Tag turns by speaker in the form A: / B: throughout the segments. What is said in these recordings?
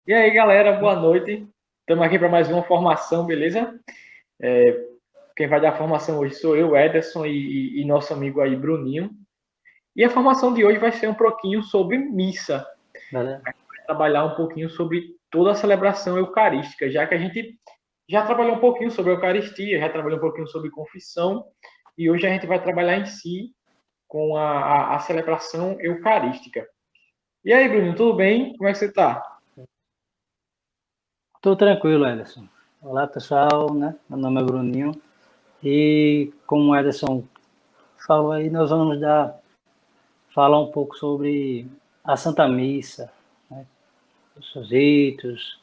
A: E aí, galera, boa noite. Estamos aqui para mais uma formação, beleza? Quem vai dar a formação hoje sou eu, Ederson, e nosso amigo aí, Bruninho. E a formação de hoje vai ser um pouquinho sobre missa.
B: Beleza?
A: Vai trabalhar um pouquinho sobre toda a celebração eucarística, já que a gente já trabalhou um pouquinho sobre a Eucaristia, já trabalhou um pouquinho sobre confissão, e hoje a gente vai trabalhar em si com a celebração eucarística. E aí, Bruninho, tudo bem? Como é que você está?
B: Tô tranquilo, Ederson. Olá, pessoal, né? Meu nome é Bruninho e como o Ederson falou aí, nós vamos falar um pouco sobre a Santa Missa, né? Os seus ritos,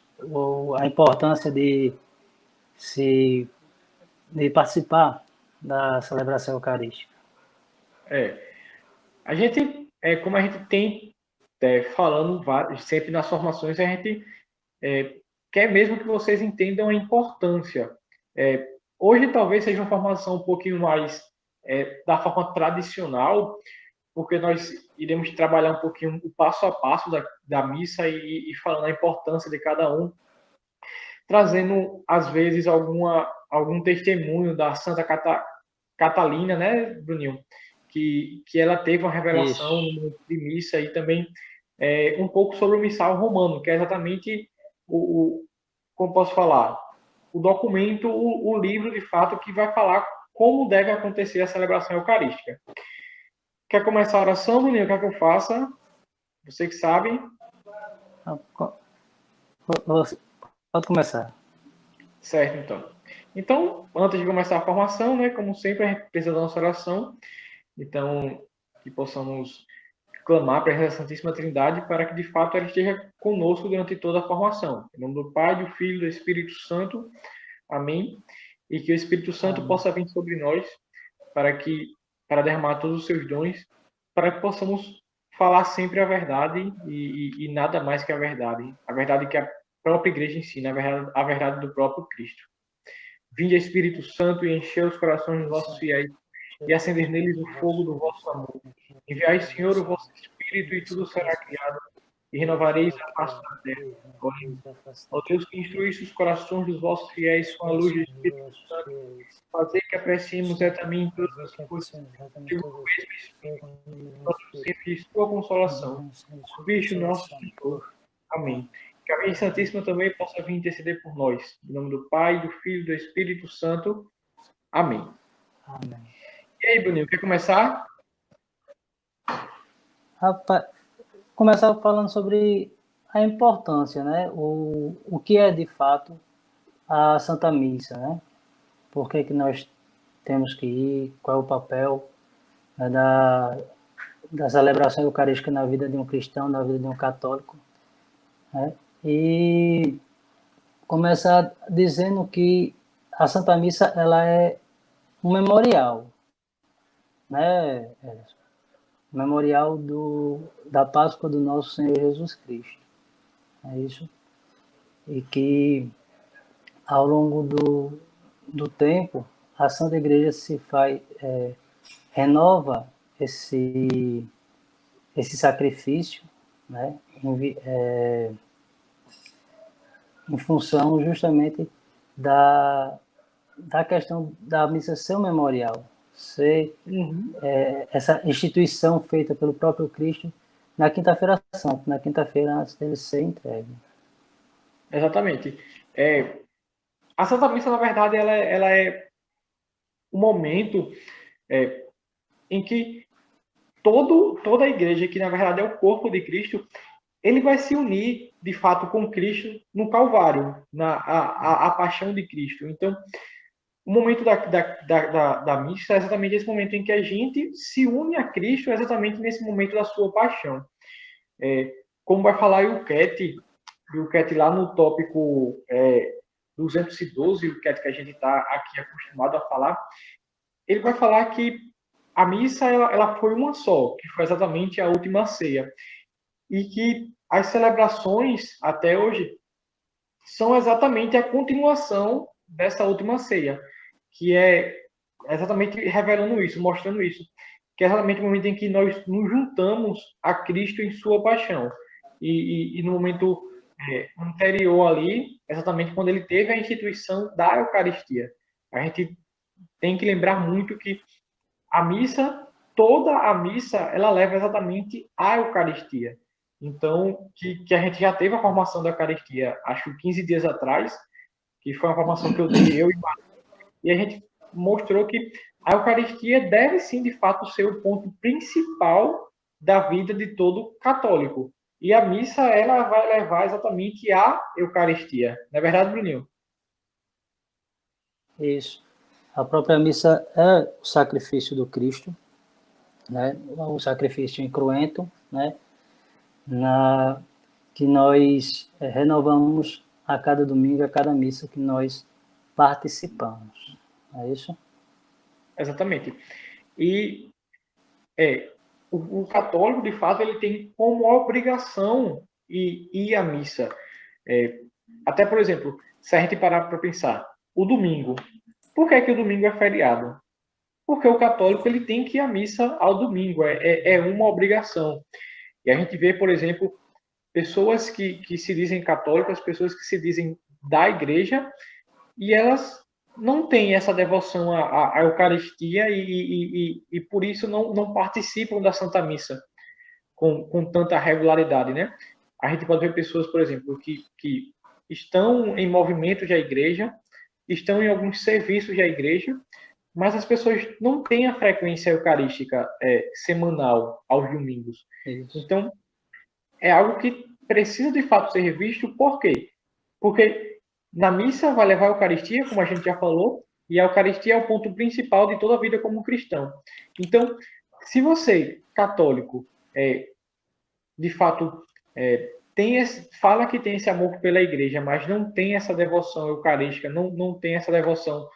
B: a importância se, de participar da celebração eucarística.
A: É, a gente, como a gente tem falando sempre nas formações, a gente quer mesmo que vocês entendam a importância. É, hoje talvez seja uma formação um pouquinho mais da forma tradicional, porque nós iremos trabalhar um pouquinho o passo a passo da missa e falando a importância de cada um, trazendo às vezes algum testemunho da Santa Catalina, né, Bruninho? Que ela teve uma revelação no
B: Isso,
A: momento de missa e também um pouco sobre o missal romano, que é exatamente como posso falar, o documento, o livro de fato que vai falar como deve acontecer a celebração eucarística. Quer começar a oração, Bruninho? Quer que eu faça? Você que sabe.
B: pode começar.
A: Certo, então. Então, antes de começar a formação, né, como sempre, a gente precisa da nossa oração. Então, que possamos clamar para a Santíssima Trindade para que, de fato, ela esteja conosco durante toda a formação. Em nome do Pai, do Filho e do Espírito Santo. Amém. E que o Espírito Santo
B: Amém.
A: possa vir sobre nós para derramar todos os seus dons, para que possamos falar sempre a verdade e nada mais que a verdade que a própria igreja ensina, a verdade do próprio Cristo. Vinde, Espírito Santo, e enchei os corações dos vossos fiéis e acender neles o fogo do vosso amor. Enviai, Senhor, o vosso Espírito e tudo será criado e renovareis a face da terra. Oremos. Ó Deus que instruísse os corações dos vossos fiéis com a luz do Espírito Santo, fazer que apreciemos também todas as coisas segundo o mesmo Espírito, sempre sua consolação. Por Cristo nosso Senhor. Amém. Que a Virgem Santíssima também possa vir interceder por nós. Em nome do Pai, do Filho e do Espírito Santo. Amém.
B: Amém.
A: E aí, Bruninho, quer começar?
B: Rapaz, começar falando sobre a importância, né? O que é de fato a Santa Missa, né? Por que nós temos que ir, qual é o papel, né, da celebração eucarística na vida de um cristão, na vida de um católico, né? E começar dizendo que a Santa Missa ela é um memorial, né? Memorial da Páscoa do nosso Senhor Jesus Cristo. É isso. E que ao longo do tempo a Santa Igreja se faz renova esse sacrifício, né, em função justamente da, da questão da missa ser um memorial, ser
A: Uhum.
B: essa instituição feita pelo próprio Cristo na Quinta-feira Santa, na quinta-feira antes dele ser entregue.
A: Exatamente. A Santa Missa, na verdade, ela é o momento em que toda a igreja, que na verdade é o corpo de Cristo, ele vai se unir de fato com Cristo no Calvário, a paixão de Cristo. Então, o momento da missa é exatamente esse momento em que a gente se une a Cristo, exatamente nesse momento da sua paixão. Como vai falar o Cat lá no tópico 212, o Cat que a gente está aqui acostumado a falar, ele vai falar que a missa ela foi uma só, que foi exatamente a última ceia. E que as celebrações até hoje são exatamente a continuação dessa última ceia, que é exatamente revelando isso, mostrando isso, que é exatamente o momento em que nós nos juntamos a Cristo em sua paixão. E no momento anterior ali, exatamente quando ele teve a instituição da Eucaristia. A gente tem que lembrar muito que a missa, toda a missa, ela leva exatamente à Eucaristia. Então, que a gente já teve a formação da Eucaristia, acho 15 dias atrás, que foi uma formação que eu dei, e a gente mostrou que a Eucaristia deve sim, de fato, ser o ponto principal da vida de todo católico. E a missa, ela vai levar exatamente à Eucaristia. Não é verdade, Bruninho?
B: Isso. A própria missa é o sacrifício do Cristo, né? O sacrifício incruento, né? Que nós renovamos a cada domingo, a cada missa que nós participamos. É isso?
A: Exatamente. E o católico, de fato, ele tem como obrigação ir à missa. Até, por exemplo, se a gente parar para pensar, o domingo. Por que o domingo é feriado? Porque o católico ele tem que ir à missa ao domingo, é uma obrigação. E a gente vê, por exemplo, pessoas que se dizem católicas, pessoas que se dizem da igreja, e elas não têm essa devoção à Eucaristia e por isso não participam da Santa Missa com tanta regularidade, né? A gente pode ver pessoas, por exemplo, que estão em movimentos da igreja, estão em alguns serviços da igreja, mas as pessoas não têm a frequência eucarística semanal aos domingos.
B: Isso.
A: Então, é algo que precisa de fato ser revisto. Por quê? Porque na missa vai levar a Eucaristia, como a gente já falou, e a Eucaristia é o ponto principal de toda a vida como cristão. Então, se você, católico, de fato fala que tem esse amor pela igreja, mas não tem essa devoção eucarística, não tem essa devoção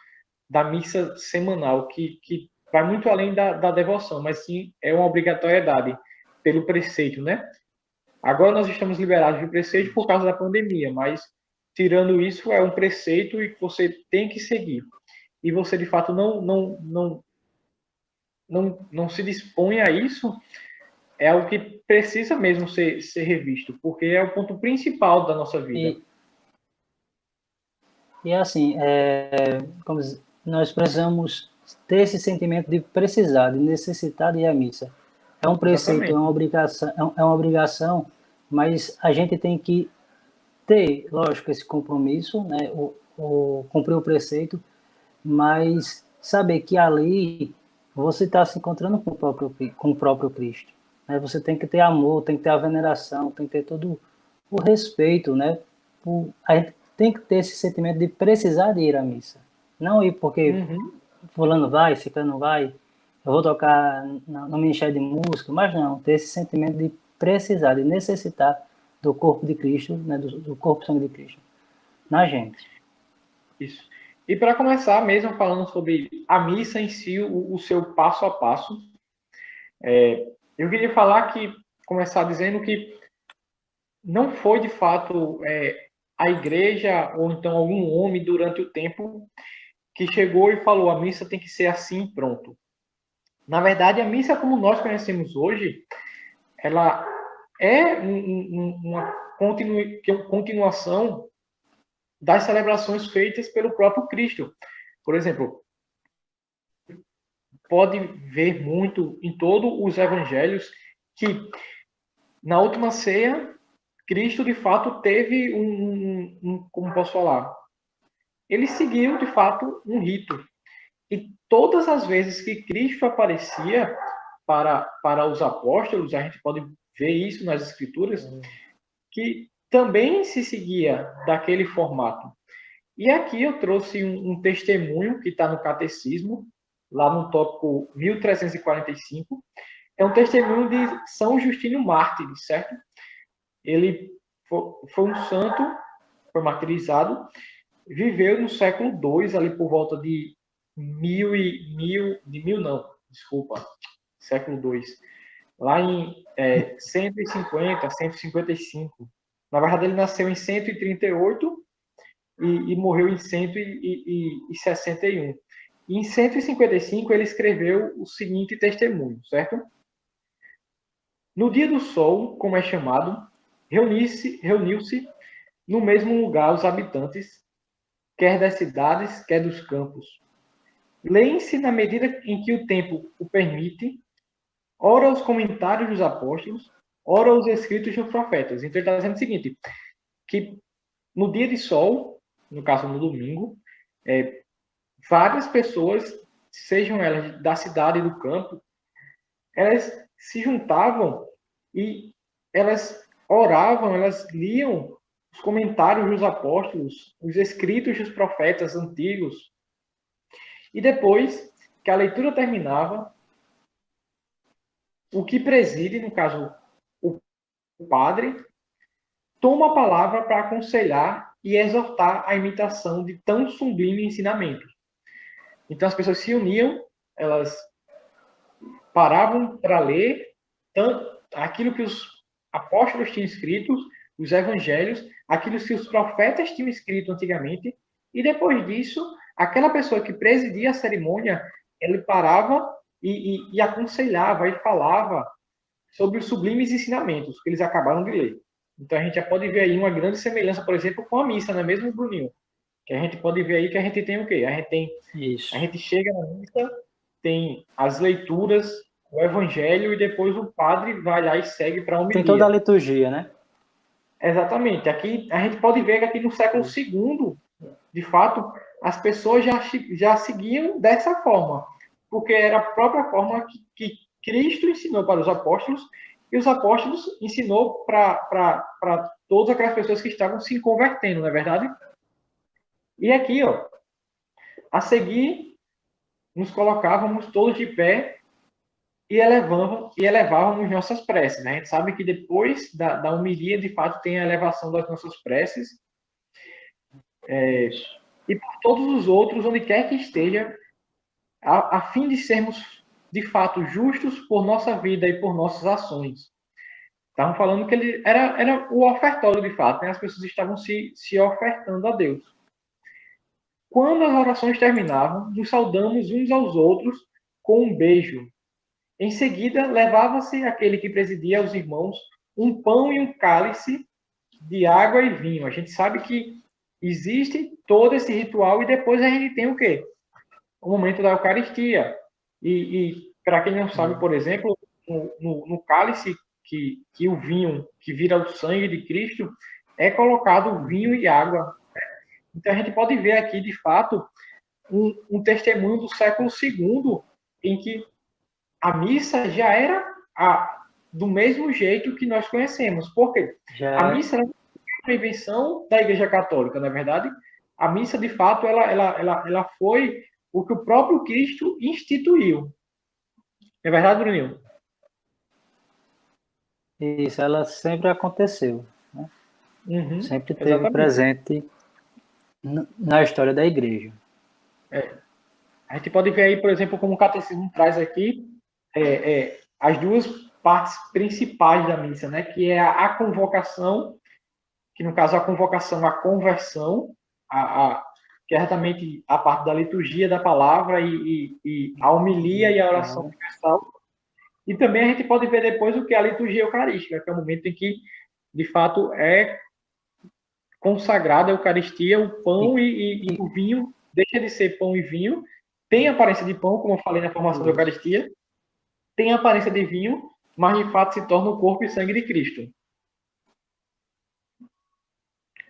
A: da missa semanal, que vai muito além da devoção, mas sim é uma obrigatoriedade pelo preceito, né? Agora nós estamos liberados de preceito por causa da pandemia, mas tirando isso, é um preceito e que você tem que seguir. E você, de fato, não se dispõe a isso, é algo que precisa mesmo ser revisto, porque é o ponto principal da nossa vida.
B: E assim, como nós precisamos ter esse sentimento de precisar, de necessitar de ir à missa. É um preceito,
A: Exatamente.
B: é uma obrigação, mas a gente tem que ter, lógico, esse compromisso, né, cumprir o preceito, mas saber que ali você está se encontrando com o próprio Cristo. Né? Você tem que ter amor, tem que ter a veneração, tem que ter todo o respeito, né? A gente tem que ter esse sentimento de precisar de ir à missa. Não ir porque
A: Uhum.
B: fulano vai, ciclano vai, eu vou tocar no ministério de música, mas não, ter esse sentimento de precisar, de necessitar do corpo de Cristo, né? do corpo e sangue de Cristo na gente.
A: Isso. E para começar mesmo falando sobre a missa em si, o seu passo a passo, eu queria falar começar dizendo que não foi de fato a igreja ou então algum homem durante o tempo que chegou e falou a missa tem que ser assim, pronto. Na verdade, a missa como nós conhecemos hoje, ela é uma continuação das celebrações feitas pelo próprio Cristo. Por exemplo, pode ver muito em todos os evangelhos que na última ceia Cristo de fato teve como posso falar, ele seguiu de fato um rito. E todas as vezes que Cristo aparecia para os apóstolos, a gente pode ver isso nas escrituras, que também se seguia daquele formato. E aqui eu trouxe um testemunho que está no Catecismo, lá no tópico 1345. É um testemunho de São Justino Mártir, certo? Ele foi um santo, foi martirizado, viveu no século II, ali por volta de século II, lá em 150, 155. Na verdade, ele nasceu em 138 e morreu em 161. E em 155 ele escreveu o seguinte testemunho, certo? No dia do sol, como é chamado, reuniu-se no mesmo lugar os habitantes, quer das cidades, quer dos campos. Leem-se na medida em que o tempo o permite, ora os comentários dos apóstolos, ora os escritos dos profetas. Então ele está dizendo o seguinte, que no dia de sol, no caso no domingo, várias pessoas, sejam elas da cidade e do campo, elas se juntavam e elas oravam, elas liam os comentários dos apóstolos, os escritos dos profetas antigos. E depois que a leitura terminava, o que preside, no caso, o padre, toma a palavra para aconselhar e exortar a imitação de tão sublime ensinamento. Então as pessoas se uniam, elas paravam para ler tanto aquilo que os apóstolos tinham escrito, os evangelhos, aquilo que os profetas tinham escrito antigamente, e depois disso, aquela pessoa que presidia a cerimônia, ele parava e aconselhava e falava sobre os sublimes ensinamentos que eles acabaram de ler. Então a gente já pode ver aí uma grande semelhança, por exemplo, com a missa, não é mesmo, Bruninho? Que a gente pode ver aí que a gente tem o quê? A gente chega na missa, tem as leituras, o evangelho e depois o padre vai lá e segue para a
B: Tem toda a
A: homilia.
B: liturgia, né?
A: Exatamente. Aqui a gente pode ver que aqui no século II, de fato, as pessoas já seguiam dessa forma, porque era a própria forma que Cristo ensinou para os apóstolos e os apóstolos ensinou para todas aquelas pessoas que estavam se convertendo, não é verdade? E aqui, ó, a seguir, nos colocávamos todos de pé e elevávamos nossas preces. Né? A gente sabe que depois da homilia, de fato, tem a elevação das nossas preces. E por todos os outros, onde quer que esteja, a fim de sermos, de fato, justos por nossa vida e por nossas ações. Estavam falando que ele era o ofertório, de fato. Né? As pessoas estavam se ofertando a Deus. Quando as orações terminavam, nos saudamos uns aos outros com um beijo. Em seguida, levava-se aquele que presidia aos irmãos um pão e um cálice de água e vinho. A gente sabe que existe todo esse ritual e depois a gente tem o quê? O momento da Eucaristia. E para quem não sabe, por exemplo, no cálice que o vinho, que vira o sangue de Cristo, é colocado vinho e água. Então a gente pode ver aqui, de fato, um testemunho do século II, em que a missa já era do mesmo jeito que nós conhecemos. Por quê? A
B: Já
A: missa era uma invenção da Igreja Católica, na é verdade. A missa, de fato, ela foi o que o próprio Cristo instituiu. É verdade, Bruninho?
B: isso, ela sempre aconteceu, né?
A: Uhum,
B: Sempre teve
A: exatamente.
B: presente na história da igreja.
A: A gente pode ver aí, por exemplo, como o catecismo traz aqui as duas partes principais da missa, né? Que é a convocação, que no caso a convocação, a conversão, que é exatamente a parte da liturgia da palavra e a homilia e a oração universal. E também a gente pode ver depois o que é a liturgia eucarística, que é o momento em que, de fato, é consagrada a Eucaristia, o pão e o vinho deixa de ser pão e vinho, tem aparência de pão, como eu falei na formação da Eucaristia, tem aparência de vinho, mas de fato se torna o corpo e sangue de Cristo.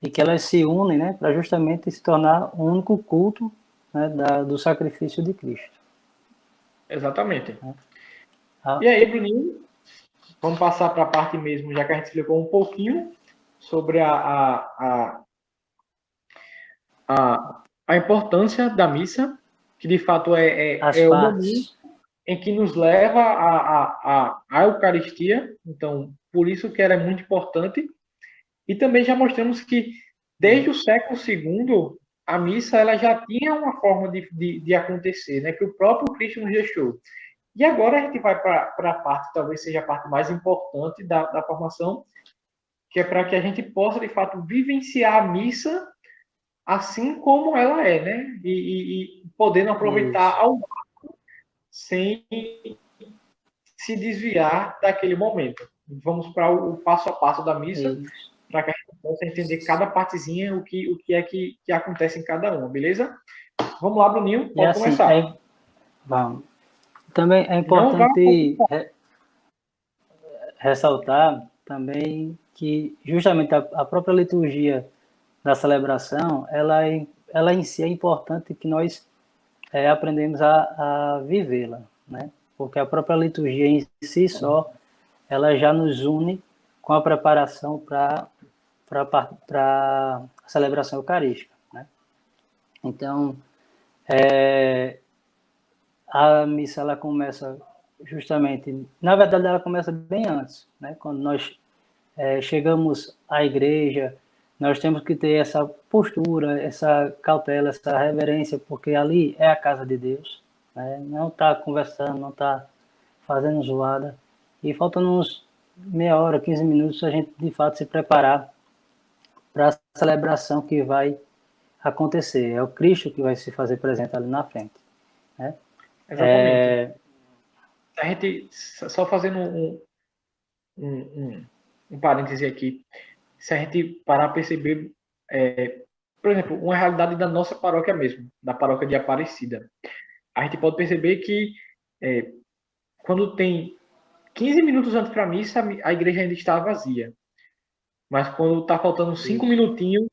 B: E que elas se unem, né, para justamente se tornar um único culto, né, do sacrifício de Cristo.
A: Exatamente.
B: Ah,
A: E aí, Bruninho, vamos passar para a parte mesmo, já que a gente explicou um pouquinho sobre a importância da missa, que de fato
B: as
A: é o momento
B: partes.
A: em que nos leva à Eucaristia. Então, por isso que ela é muito importante. E também já mostramos que, desde o século II, a missa ela já tinha uma forma de acontecer, né? Que o próprio Cristo nos deixou. E agora a gente vai para a parte, talvez seja a parte mais importante da formação, que é para que a gente possa, de fato, vivenciar a missa assim como ela é, né? E podendo aproveitar
B: Isso.
A: ao sem se desviar daquele momento. Vamos para o passo a passo da missa,
B: Isso.
A: para que a gente você entender cada partezinha, o que é que acontece em cada uma, beleza? Vamos lá, Bruninho,
B: E
A: pode
B: assim,
A: começar.
B: vamos. Também é
A: Não vá.
B: importante ressaltar também que justamente a própria liturgia da celebração, ela em si é importante que nós aprendemos a vivê-la, né? Porque a própria liturgia em si só, ela já nos une com a preparação para a celebração eucarística, né? Então, a missa ela começa justamente, na verdade ela começa bem antes, né? Quando nós chegamos à igreja, nós temos que ter essa postura, essa cautela, essa reverência, porque ali é a casa de Deus, né? Não está conversando, não está fazendo zoada. E faltando uns meia hora, 15 minutos, a gente de fato se preparar para a celebração que vai acontecer. É o Cristo que vai se fazer presente ali na frente, né?
A: Exatamente. A gente, só fazendo um parêntese aqui, se a gente parar a perceber, por exemplo, uma realidade da nossa paróquia mesmo, da paróquia de Aparecida, a gente pode perceber que quando tem 15 minutos antes para a missa, a igreja ainda está vazia. Mas quando está faltando 5
B: Isso.
A: minutinhos,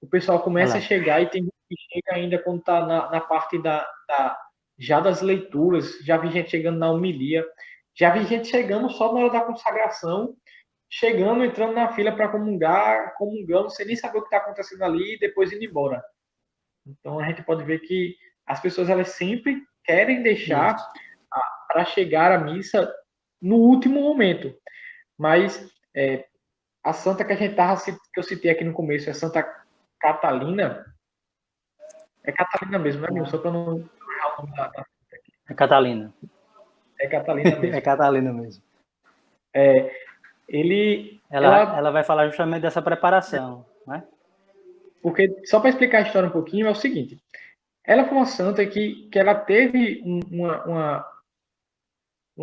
A: o pessoal
B: Olha
A: começa a
B: lá.
A: chegar e tem gente que chega ainda quando está na parte já das leituras. Já vi gente chegando na homilia. Já vi gente chegando só na hora da consagração, chegando, entrando na fila para comungar, comungando, sem nem saber o que está acontecendo ali e depois indo embora. Então a gente pode ver que as pessoas elas sempre querem deixar
B: Isso.
A: para chegar à missa no último momento. Mas a santa que a gente tava, que eu citei aqui no começo, é Santa Catalina. É Catalina mesmo, né, meu? Só para não errar o nome da.
B: É Catalina.
A: É Catalina
B: É
A: mesmo.
B: Catalina mesmo.
A: Ela,
B: Ela vai falar justamente dessa preparação, né?
A: porque só para explicar a história um pouquinho é o seguinte: ela foi uma santa que ela teve uma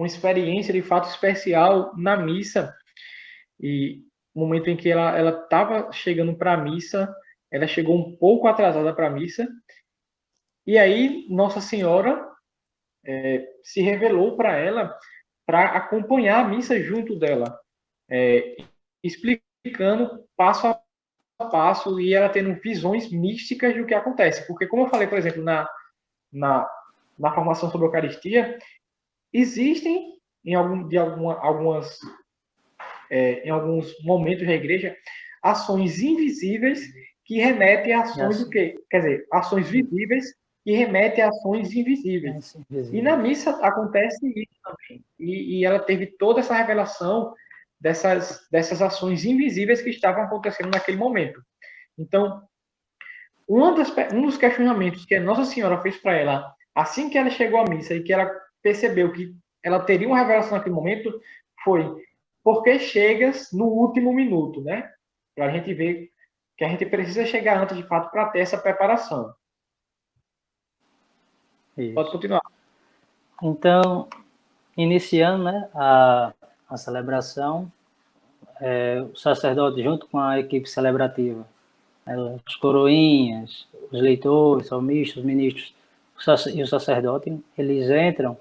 A: experiência de fato especial na missa e no momento em que ela estava chegando para a missa, ela chegou um pouco atrasada para a missa e aí Nossa Senhora se revelou para ela para acompanhar a missa junto dela, explicando passo a passo e ela tendo visões místicas do que acontece. Porque, como eu falei, por exemplo, na, na formação sobre a Eucaristia, existem em alguns momentos da igreja ações invisíveis que remetem a
B: E
A: ações do
B: assim,
A: quê? Quer dizer, ações visíveis que remetem a ações invisíveis. E na
B: invisíveis.
A: missa acontece isso também. E ela teve toda essa revelação dessas ações invisíveis que estavam acontecendo naquele momento. Então, um dos questionamentos que a Nossa Senhora fez para ela, assim que ela chegou à missa e que ela percebeu que ela teria uma revelação naquele momento, foi: por que chegas no último minuto, né? Para a gente ver que a gente precisa chegar antes, de fato, para ter essa preparação. Pode
B: Isso.
A: continuar.
B: Então, iniciando, né, a celebração, o sacerdote junto com a equipe celebrativa, né, os coroinhas, os leitores, salmistas, os ministros e o sacerdote, eles entram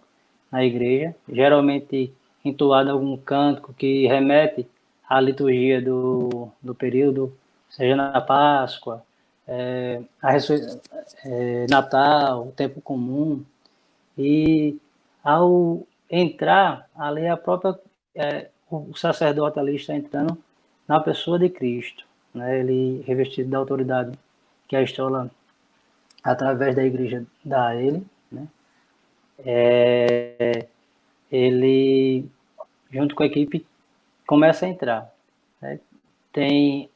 B: na igreja, geralmente entoado algum cântico que remete à liturgia do período, seja na Páscoa, a Natal, o tempo comum, e ao entrar ali a própria o sacerdote ali está entrando na pessoa de Cristo, né? Ele revestido da autoridade que a escola através da igreja dá a ele, né? Ele junto com a equipe começa a entrar, né? Tem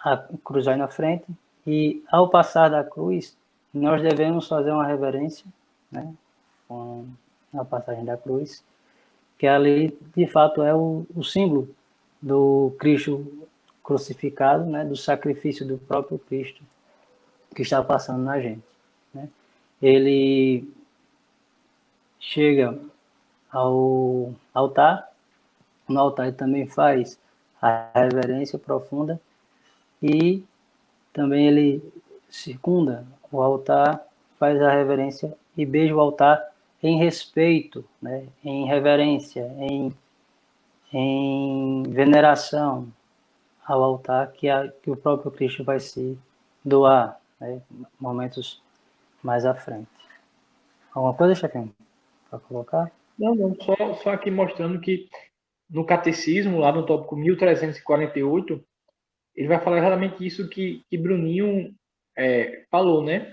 B: a cruz aí na frente e ao passar da cruz nós devemos fazer uma reverência, né? Com a passagem da cruz, que ali de fato é o símbolo do Cristo crucificado, né, do sacrifício do próprio Cristo que está passando na gente, né? Ele chega ao altar, no altar ele também faz a reverência profunda, e também ele circunda o altar, faz a reverência e beija o altar em respeito, né? Em reverência, em veneração ao altar que o próprio Cristo vai se doar, né? Momentos mais à frente. Alguma coisa, Chefinho, para colocar?
A: Não, não, só aqui mostrando que no catecismo, lá no tópico 1348, ele vai falar exatamente isso que Bruninho falou, né?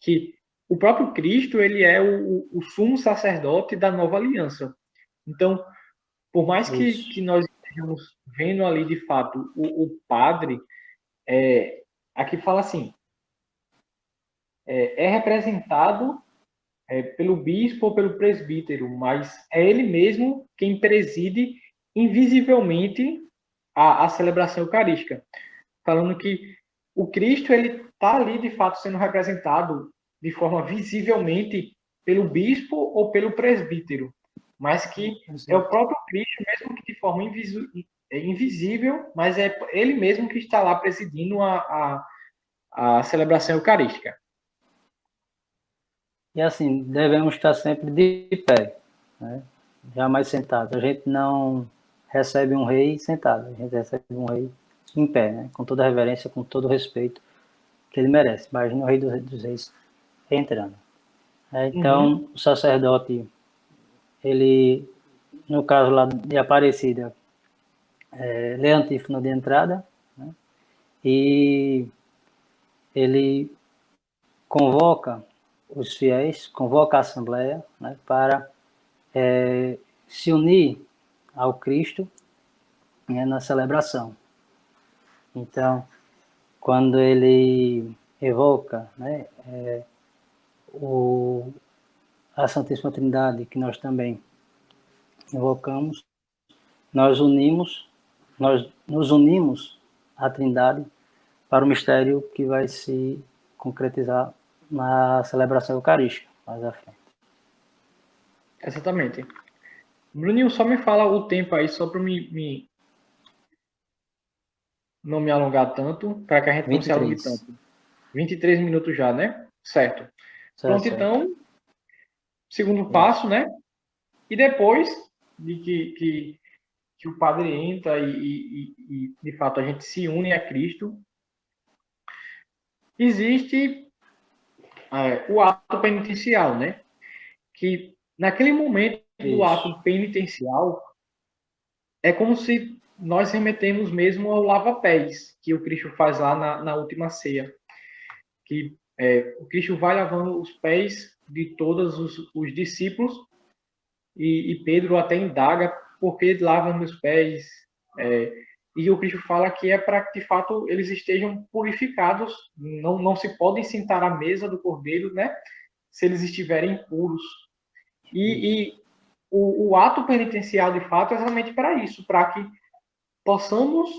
A: Que o próprio Cristo, ele é o sumo sacerdote da nova aliança. Então, por mais que nós estejamos vendo ali, de fato, o padre, aqui fala assim, é representado pelo bispo ou pelo presbítero, mas é ele mesmo quem preside invisivelmente a celebração eucarística. Falando que o Cristo ele está ali de fato sendo representado de forma visivelmente pelo bispo ou pelo presbítero, mas que é o próprio Cristo mesmo que de forma invisível, mas é ele mesmo que está lá presidindo a celebração eucarística.
B: E assim, devemos estar sempre de pé, né? Jamais sentado. A gente não recebe um rei sentado, a gente recebe um rei em pé, né? Com toda a reverência, com todo o respeito que ele merece. Imagina o rei dos reis entrando. Então, o sacerdote, ele, no caso lá de Aparecida, lê a antífona de entrada, né? E ele convoca os fiéis, convoca a Assembleia, né, para se unir ao Cristo, né, na celebração. Então, quando ele evoca, né, a Santíssima Trindade, que nós também evocamos, nós nos unimos à Trindade para o mistério que vai se concretizar na celebração eucarística mais à frente.
A: Exatamente. Bruninho, só me fala o tempo aí, só para não me alongar tanto, para que a gente não se alongue
B: 23.
A: tanto. 23 minutos já, né? Certo.
B: Certo,
A: Pronto,
B: certo.
A: então, segundo
B: Isso.
A: passo, né? E depois de que o padre entra e, de fato, a gente se une a Cristo, existe o ato penitencial, né? Que naquele momento do
B: Isso.
A: ato penitencial, é como se nós remetemos mesmo ao lava-pés, que o Cristo faz lá na última ceia. Que o Cristo vai lavando os pés de todos os discípulos e Pedro até indaga por que lava meus pés. E o Cristo fala que é para que de fato eles estejam purificados, não se podem sentar à mesa do Cordeiro, né? Se eles estiverem puros. E o ato penitencial de fato é exatamente para isso, para que possamos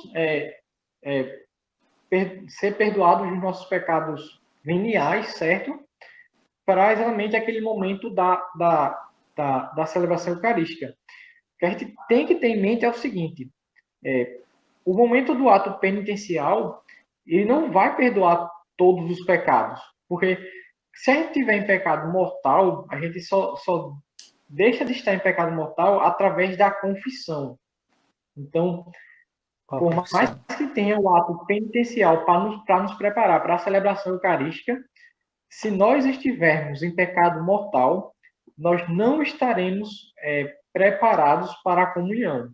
A: ser perdoados dos nossos pecados veniais, certo? Para exatamente aquele momento da celebração eucarística. O que a gente tem que ter em mente é o seguinte: o momento do ato penitencial, ele não vai perdoar todos os pecados, porque se a gente tiver em pecado mortal, a gente só deixa de estar em pecado mortal através da confissão. Então, por mais que tenha o ato penitencial para nos preparar para a celebração eucarística, se nós estivermos em pecado mortal, nós não estaremos preparados para a comunhão.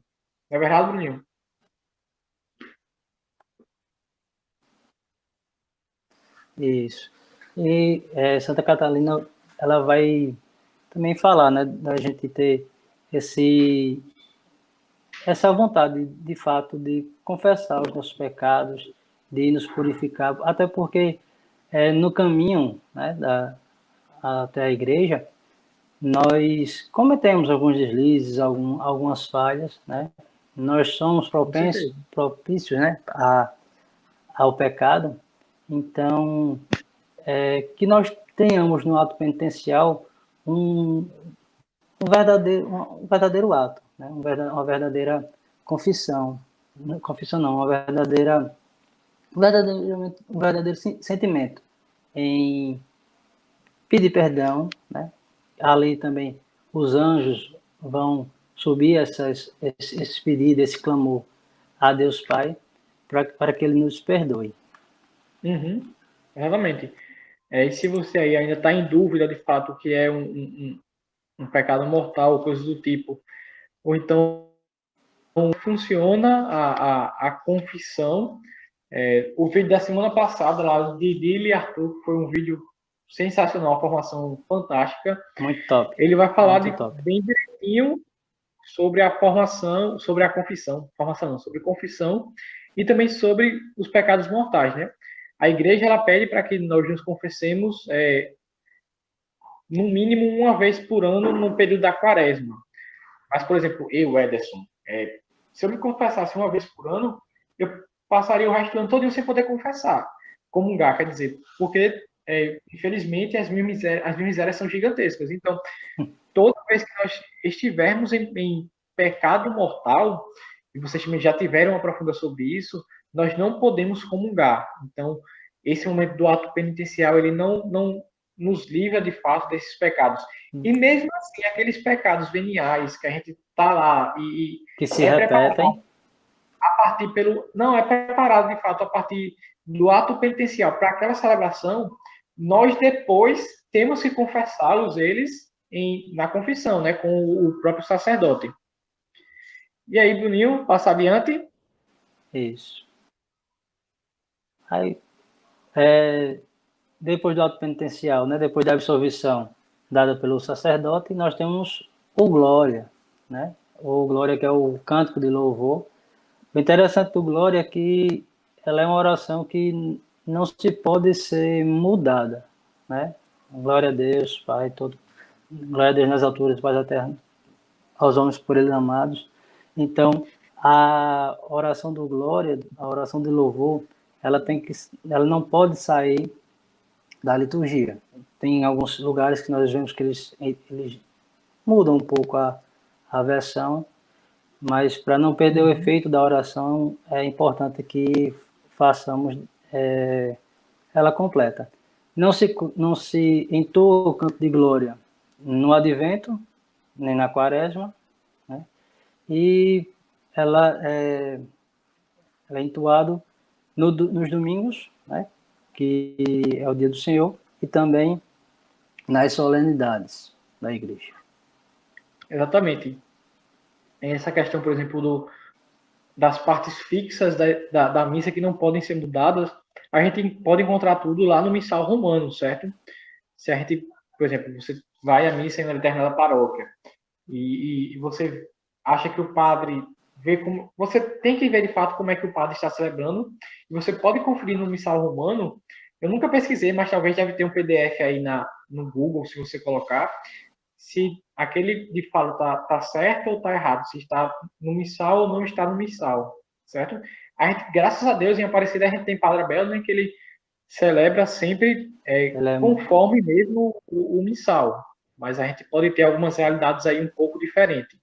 A: Não é verdade, Bruninho?
B: Isso. E Santa Catarina, ela vai também falar, né, da gente ter essa vontade, de fato, de confessar os nossos pecados, de nos purificar, até porque no caminho, né, até a igreja, nós cometemos alguns deslizes, algumas falhas, né? Nós somos propícios, né, ao pecado. Então, que nós tenhamos no ato penitencial um verdadeiro ato, né? Uma verdadeira confissão, confissão não, um verdadeiro sentimento em pedir perdão, né? Ali também os anjos vão subir esses pedidos, esse clamor a Deus Pai, para que Ele nos perdoe.
A: Uhum, exatamente. E se você aí ainda está em dúvida de fato o que é um pecado mortal, coisas do tipo, ou então funciona a confissão. O vídeo da semana passada, lá de Dili e Arthur, que foi um vídeo sensacional, uma formação fantástica.
B: Muito top.
A: Ele vai falar
B: Muito top.
A: bem direitinho sobre a formação, sobre a confissão, formação não, sobre confissão e também sobre os pecados mortais, né? A igreja ela pede para que nós nos confessemos no mínimo uma vez por ano no período da quaresma. Mas, por exemplo, eu, Ederson, se eu me confessasse uma vez por ano, eu passaria o resto do ano todo sem poder confessar. Comungar, quer dizer, porque, infelizmente, as minhas misérias são gigantescas. Então, toda vez que nós estivermos em pecado mortal, e vocês também já tiveram uma profunda sobre isso, nós não podemos comungar. Então, esse momento do ato penitencial, ele não nos livra de fato desses pecados. E mesmo assim, aqueles pecados veniais que a gente está lá e
B: que se
A: preparado
B: repetem.
A: a partir pelo. Não, é preparado de fato a partir do ato penitencial para aquela celebração, nós depois temos que confessá-los eles na confissão, né, com o próprio sacerdote. E aí, Bruninho, passa adiante.
B: Isso. Aí, depois do ato penitencial, né, depois da absolvição dada pelo sacerdote, nós temos o Glória, né? O Glória, que é o cântico de louvor. O interessante do Glória é que ela é uma oração que não se pode ser mudada, né? Glória a Deus, Pai, todo. Glória a Deus nas alturas, paz da terra, aos homens por Ele amados. Então, a oração do Glória, a oração de louvor, ela não pode sair da liturgia. Tem alguns lugares que nós vemos que eles mudam um pouco a versão, mas para não perder o efeito da oração, é importante que façamos ela completa. Não se entoa o canto de glória no advento, nem na quaresma, né? E ela é entoado nos domingos, né? Que é o dia do Senhor, e também nas solenidades da igreja.
A: Exatamente. Essa questão, por exemplo, das partes fixas da missa que não podem ser mudadas, a gente pode encontrar tudo lá no missal romano, certo? Se a gente, por exemplo, você vai à missa em uma determinada paróquia e você acha que o padre vê como. Você tem que ver de fato como é que o padre está celebrando, e você pode conferir no missal romano. Eu nunca pesquisei, mas talvez deve ter um PDF aí no Google, se você colocar, se aquele de fato está certo ou está errado, se está no missal ou não está no missal, certo? A gente, graças a Deus, em Aparecida a gente tem Padre Abel, né, que ele celebra sempre conforme mesmo o missal, mas a gente pode ter algumas realidades aí um pouco diferentes.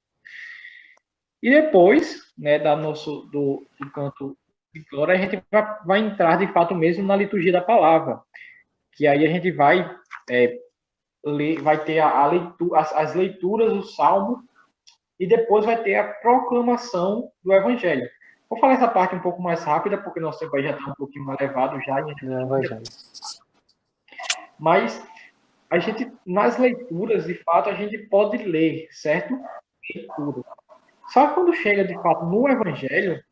A: E depois, né, do canto de glória, a gente vai entrar de fato mesmo na liturgia da palavra, que aí a gente vai vai ter as leituras do Salmo e depois vai ter a proclamação do Evangelho. Vou falar essa parte um pouco mais rápida, porque nosso tempo aí já está um pouquinho mais elevado já. Mas a gente, nas leituras, de fato, a gente pode ler, certo? Leitura. Só que quando chega, de fato, no Evangelho,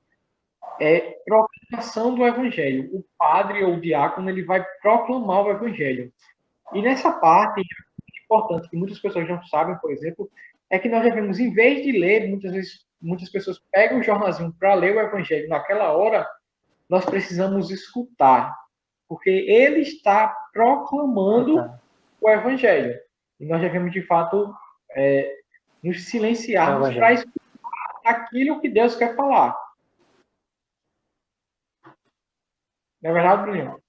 A: é proclamação do Evangelho. O padre ou o diácono, ele vai proclamar o Evangelho. E nessa parte, importante que muitas pessoas não sabem, por exemplo, é que nós devemos, em vez de ler, muitas vezes muitas pessoas pegam o jornalzinho para ler o Evangelho naquela hora, nós precisamos escutar, porque ele está proclamando o Evangelho. E nós devemos, de fato, nos silenciarmos para escutar aquilo que Deus quer falar. Não é verdade, Bruno?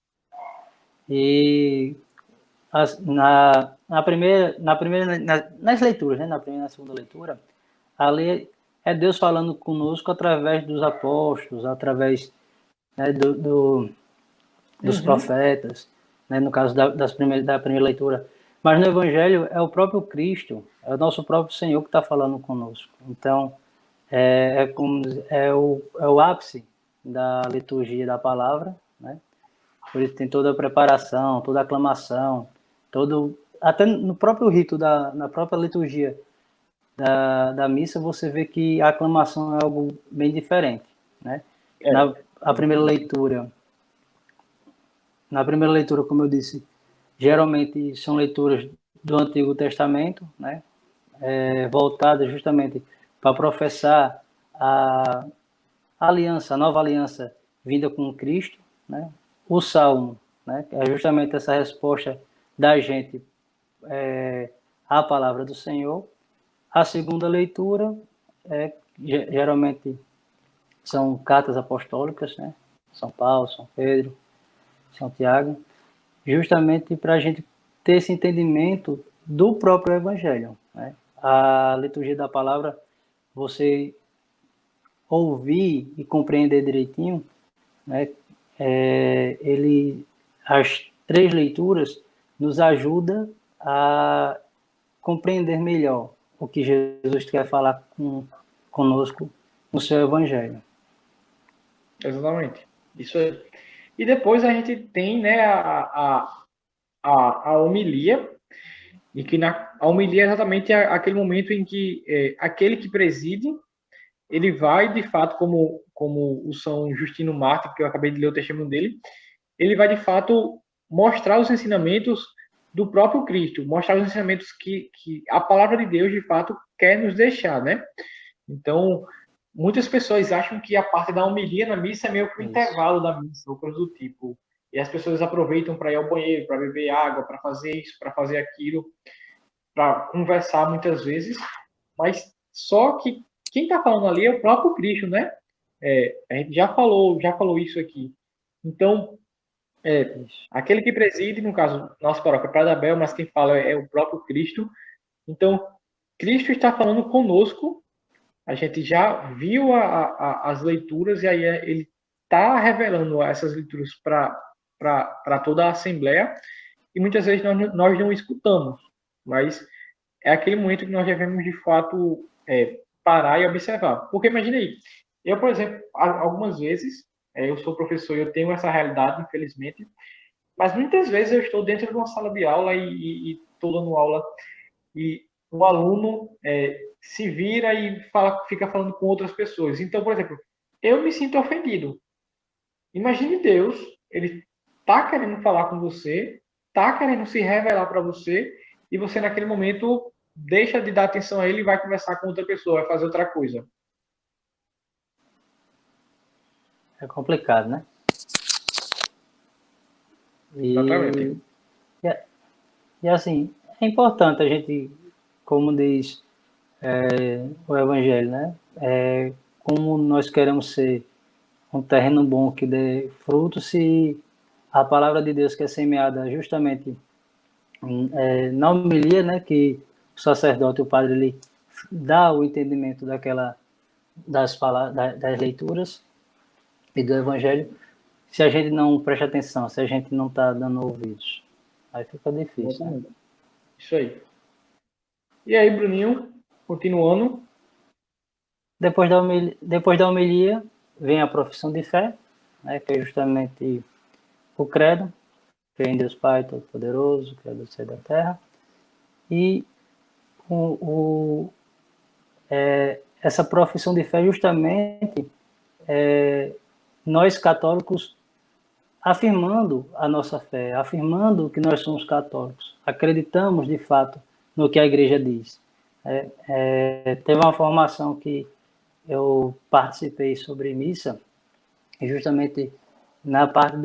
B: E nas leituras, né? Na primeira e na segunda leitura, ali é Deus falando conosco através dos apóstolos, através, né, dos
A: Uhum.
B: profetas, né, no caso da primeira leitura. Mas no Evangelho é o próprio Cristo, é o nosso próprio Senhor que está falando conosco. Então, é o ápice da liturgia da palavra, né? Por isso tem toda a preparação, toda a aclamação, até no próprio rito, na própria liturgia da missa, você vê que a aclamação é algo bem diferente, né?
A: É.
B: A primeira leitura, na primeira leitura, como eu disse, geralmente são leituras do Antigo Testamento, né? Voltadas justamente para professar a aliança, a nova aliança vinda com Cristo, né? O Salmo, né? É justamente essa resposta da gente à palavra do Senhor. A segunda leitura geralmente são cartas apostólicas, né? São Paulo, São Pedro, São Tiago, justamente para a gente ter esse entendimento do próprio Evangelho, né? A liturgia da palavra, você ouvir e compreender direitinho, né? As três leituras nos ajuda a compreender melhor o que Jesus quer falar conosco no seu Evangelho.
A: Exatamente. Isso aí. E depois a gente tem, né, a homilia, e que a homilia é exatamente aquele momento em que aquele que preside, ele vai, de fato, como o São Justino Mártir, que eu acabei de ler o testemunho dele, ele vai, de fato, mostrar os ensinamentos do próprio Cristo, mostrar os ensinamentos que a palavra de Deus, de fato, quer nos deixar, né? Então, muitas pessoas acham que a parte da homilia na missa é meio que o
B: Isso.
A: intervalo da missa, ou coisa do tipo. E as pessoas aproveitam para ir ao banheiro, para beber água, para fazer isso, para fazer aquilo, para conversar muitas vezes. Mas só que quem está falando ali é o próprio Cristo, né? A gente já falou isso aqui. Então,
B: Isso.
A: aquele que preside, no caso, nossa paróquia é Praia da Bel, mas quem fala é o próprio Cristo. Então, Cristo está falando conosco. A gente já viu as leituras e aí ele está revelando essas leituras para toda a Assembleia e muitas vezes nós não escutamos, mas é aquele momento que nós devemos de fato parar e observar. Porque imagine aí, eu, por exemplo, algumas vezes, eu sou professor e eu tenho essa realidade, infelizmente, mas muitas vezes eu estou dentro de uma sala de aula e estou dando aula e o aluno se vira e fica falando com outras pessoas. Então, por exemplo, eu me sinto ofendido. Imagine Deus, ele está querendo falar com você, está querendo se revelar para você, e você naquele momento deixa de dar atenção a ele e vai conversar com outra pessoa, vai fazer outra coisa.
B: É complicado, né?
A: Exatamente.
B: E, e assim, é importante a gente, como diz o Evangelho, né? Como nós queremos ser um terreno bom que dê fruto, se a palavra de Deus que é semeada justamente na homilia, né? Que o sacerdote, o padre, ele dá o entendimento das palavras, das leituras e do Evangelho, se a gente não presta atenção, se a gente não está dando ouvidos, aí fica difícil, né?
A: Exatamente. Isso aí. E aí, Bruninho, continuando.
B: Depois da homilia vem a profissão de fé, né, que é justamente o credo, creio em Deus Pai Todo-Poderoso, Criador do céu e da terra, e essa profissão de fé justamente nós católicos afirmando a nossa fé, afirmando que nós somos católicos, acreditamos de fato no que a igreja diz. Teve uma formação que eu participei sobre missa, e justamente na parte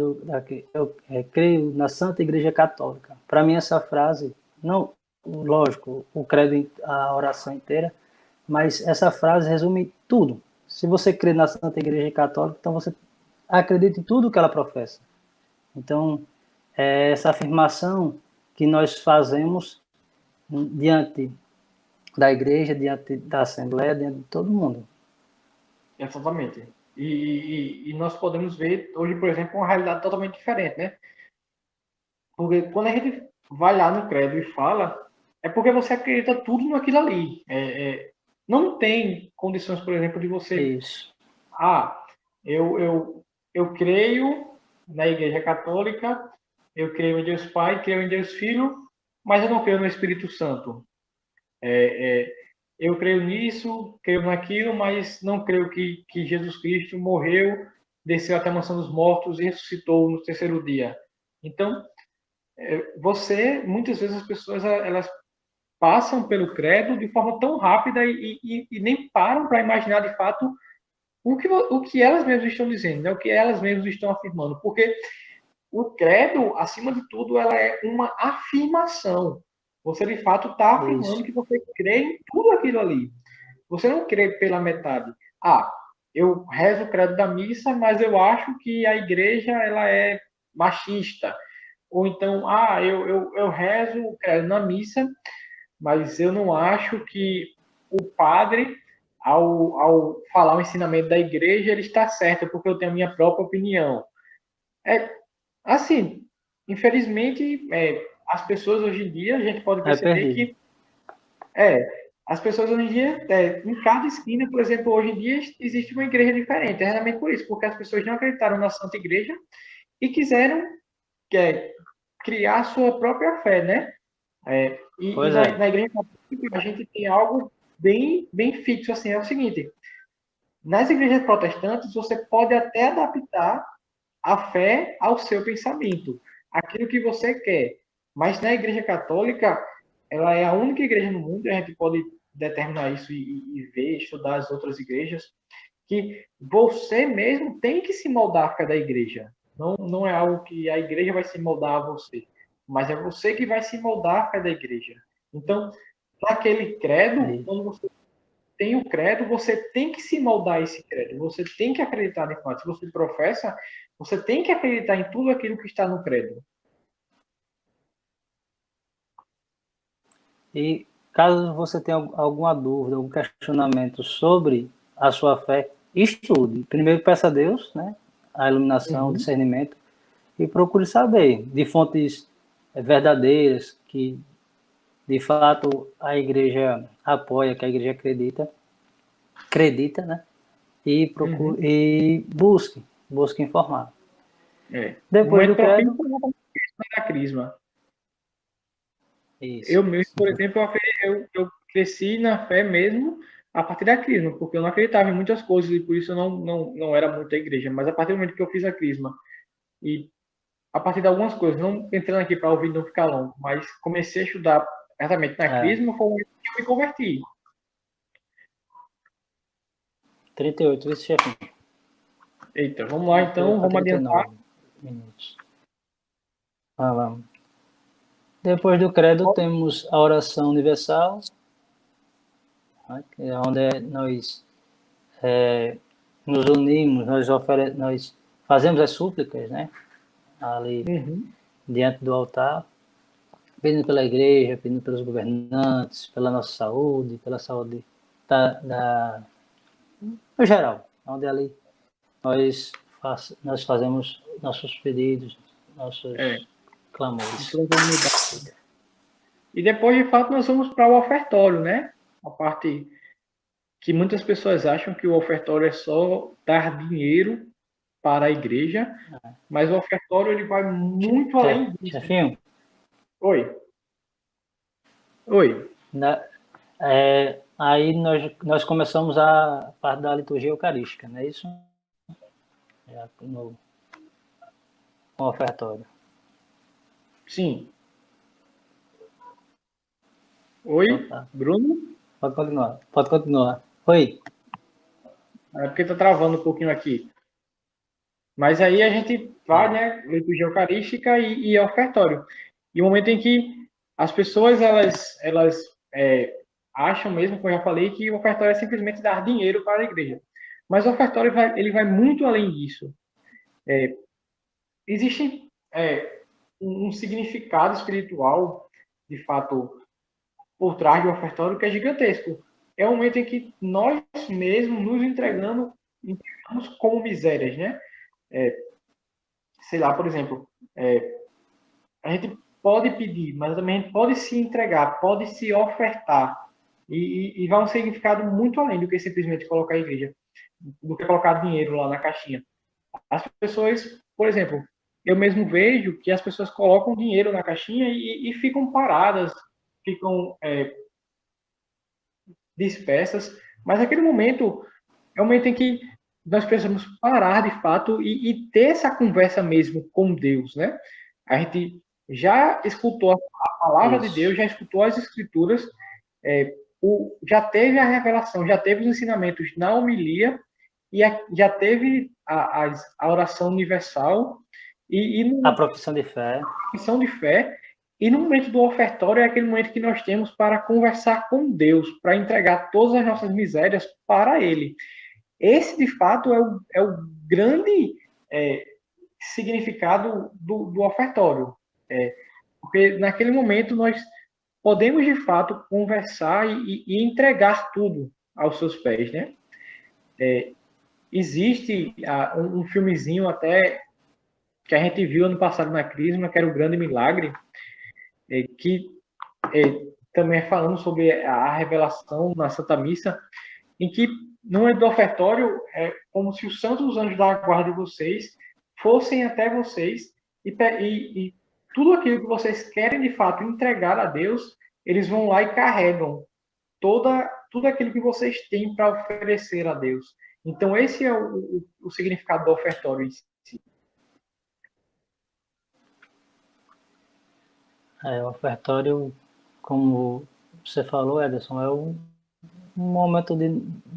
B: eu creio na Santa Igreja Católica. Para mim essa frase, não, lógico, o credo, a oração inteira, mas essa frase resume tudo. Se você crê na Santa Igreja Católica, então você acredita em tudo que ela professa. Então, é essa afirmação que nós fazemos diante da igreja, diante da Assembleia, diante de todo mundo.
A: Exatamente. E nós podemos ver hoje, por exemplo, uma realidade totalmente diferente, né? Porque quando a gente vai lá no credo e fala, é porque você acredita tudo naquilo ali. Não tem condições, por exemplo, de você.
B: Isso.
A: Ah, eu creio na Igreja Católica, eu creio em Deus Pai, creio em Deus Filho, mas eu não creio no Espírito Santo. Eu creio nisso, creio naquilo, mas não creio que Jesus Cristo morreu, desceu até a mansão dos mortos e ressuscitou no terceiro dia. Então, muitas vezes as pessoas elas passam pelo credo de forma tão rápida e nem param para imaginar de fato o que elas mesmas estão dizendo, né? O que elas mesmas estão afirmando. Porque o credo, acima de tudo, ela é uma afirmação. Você de fato está afirmando
B: Isso.
A: que você crê em tudo aquilo ali. Você não crê pela metade. Ah, eu rezo o credo da missa, mas eu acho que a igreja ela é machista. Ou então, eu rezo o credo na missa, mas eu não acho que o padre, ao falar o ensinamento da igreja, ele está certo, porque eu tenho a minha própria opinião. É assim, infelizmente, as pessoas hoje em dia, a gente pode
B: É
A: perceber
B: perdido.
A: que as pessoas hoje em dia, em cada esquina, por exemplo, hoje em dia existe uma igreja diferente. É realmente por isso, porque as pessoas não acreditaram na Santa Igreja e quiseram é, criar a sua própria fé, né? E
B: Pois
A: na,
B: é.
A: na igreja católica a gente tem algo bem fixo, assim, é o seguinte, nas igrejas protestantes você pode até adaptar a fé ao seu pensamento, aquilo que você quer, mas na igreja católica, ela é a única igreja no mundo, e a gente pode determinar isso e ver, estudar as outras igrejas, que você mesmo tem que se moldar à fé da igreja. Não é algo que a igreja vai se moldar a você, mas é você que vai se moldar à fé da igreja. Então, naquele credo,
B: Isso.
A: quando você tem o credo, você tem que se moldar a esse credo. Você tem que acreditar de fato. Se você professa, você tem que acreditar em tudo aquilo que está no credo.
B: E caso você tenha alguma dúvida, algum questionamento sobre a sua fé, estude. Primeiro peça a Deus, né, a iluminação, o
A: Uhum.
B: discernimento, e procure saber de fontes verdadeiras que, de fato, a igreja apoia, que a igreja acredita, né, e
A: Uhum.
B: procure e busque informar.
A: Um
B: Depois do
A: momento propício
B: credo,
A: para a crisma.
B: isso.
A: Eu mesmo, por exemplo, eu cresci na fé mesmo a partir da crisma, porque eu não acreditava em muitas coisas e por isso eu não era muito da igreja. Mas a partir do momento que eu fiz a crisma e a partir de algumas coisas, não entrando aqui para ouvir não ficar longo, mas comecei a estudar exatamente na
B: É,
A: crisma, foi o momento que eu me converti.
B: 38, esse chefinho.
A: Eita, vamos lá então,
B: 38 para
A: vamos adiantar.
B: 39 minutos. Ah, vamos. Depois do credo, temos a oração universal, né, que é onde nós nos unimos, nós fazemos as súplicas, né, ali
A: Uhum.
B: diante do altar, pedindo pela igreja, pedindo pelos governantes, pela nossa saúde, pela saúde no geral, onde ali nós fazemos nossos pedidos,
A: É,
B: nossos
A: de
B: clamores.
A: toda a comunidade. E depois, de fato, nós vamos para o ofertório, né? A parte que muitas pessoas acham que o ofertório é só dar dinheiro para a igreja, mas o ofertório ele vai muito além disso.
B: Chefinho,
A: Oi, oi.
B: aí nós começamos a parte da liturgia eucarística, não é isso? No ofertório.
A: Sim. Oi,
B: Então tá.
A: Bruno?
B: Pode continuar. Pode continuar. Oi.
A: É porque está travando um pouquinho aqui. Mas aí a gente vai,
B: É,
A: né, liturgia eucarística e ofertório. E o momento em que as pessoas elas acham mesmo, como eu já falei, que o ofertório é simplesmente dar dinheiro para a igreja. Mas o ofertório ele vai muito além disso. Existe um significado espiritual, de fato, por trás do ofertório que é gigantesco. É o momento em que nós mesmos nos entregamos entendamos como misérias, né? Sei lá, por exemplo, a gente pode pedir, mas também a gente pode se entregar, pode se ofertar. E vai um significado muito além do que simplesmente colocar a igreja, do que colocar dinheiro lá na caixinha. As pessoas, por exemplo, eu mesmo vejo que as pessoas colocam dinheiro na caixinha e ficam paradas, ficam dispersas, mas naquele momento é um momento em que nós precisamos parar de fato e ter essa conversa mesmo com Deus, né? A gente já escutou a palavra de Deus,
B: Isso.
A: já escutou as escrituras, já teve a revelação, já teve os ensinamentos na homilia e já teve a oração universal e
B: A
A: numa
B: profissão de fé.
A: confissão de fé. E no momento do ofertório é aquele momento que nós temos para conversar com Deus, para entregar todas as nossas misérias para Ele. Esse, de fato, é o grande significado do ofertório. Porque naquele momento nós podemos, de fato, conversar e entregar tudo aos seus pés, né? Existe um filmezinho até que a gente viu ano passado na Crisma, que era o Grande Milagre, que também é falando sobre a revelação na Santa Missa, em que no momento do ofertório é como se os santos anjos da guarda de vocês fossem até vocês e tudo aquilo que vocês querem de fato entregar a Deus, eles vão lá e carregam tudo aquilo que vocês têm para oferecer a Deus. Então esse é o significado do ofertório em si.
B: O ofertório, como você falou, Ederson, é um momento de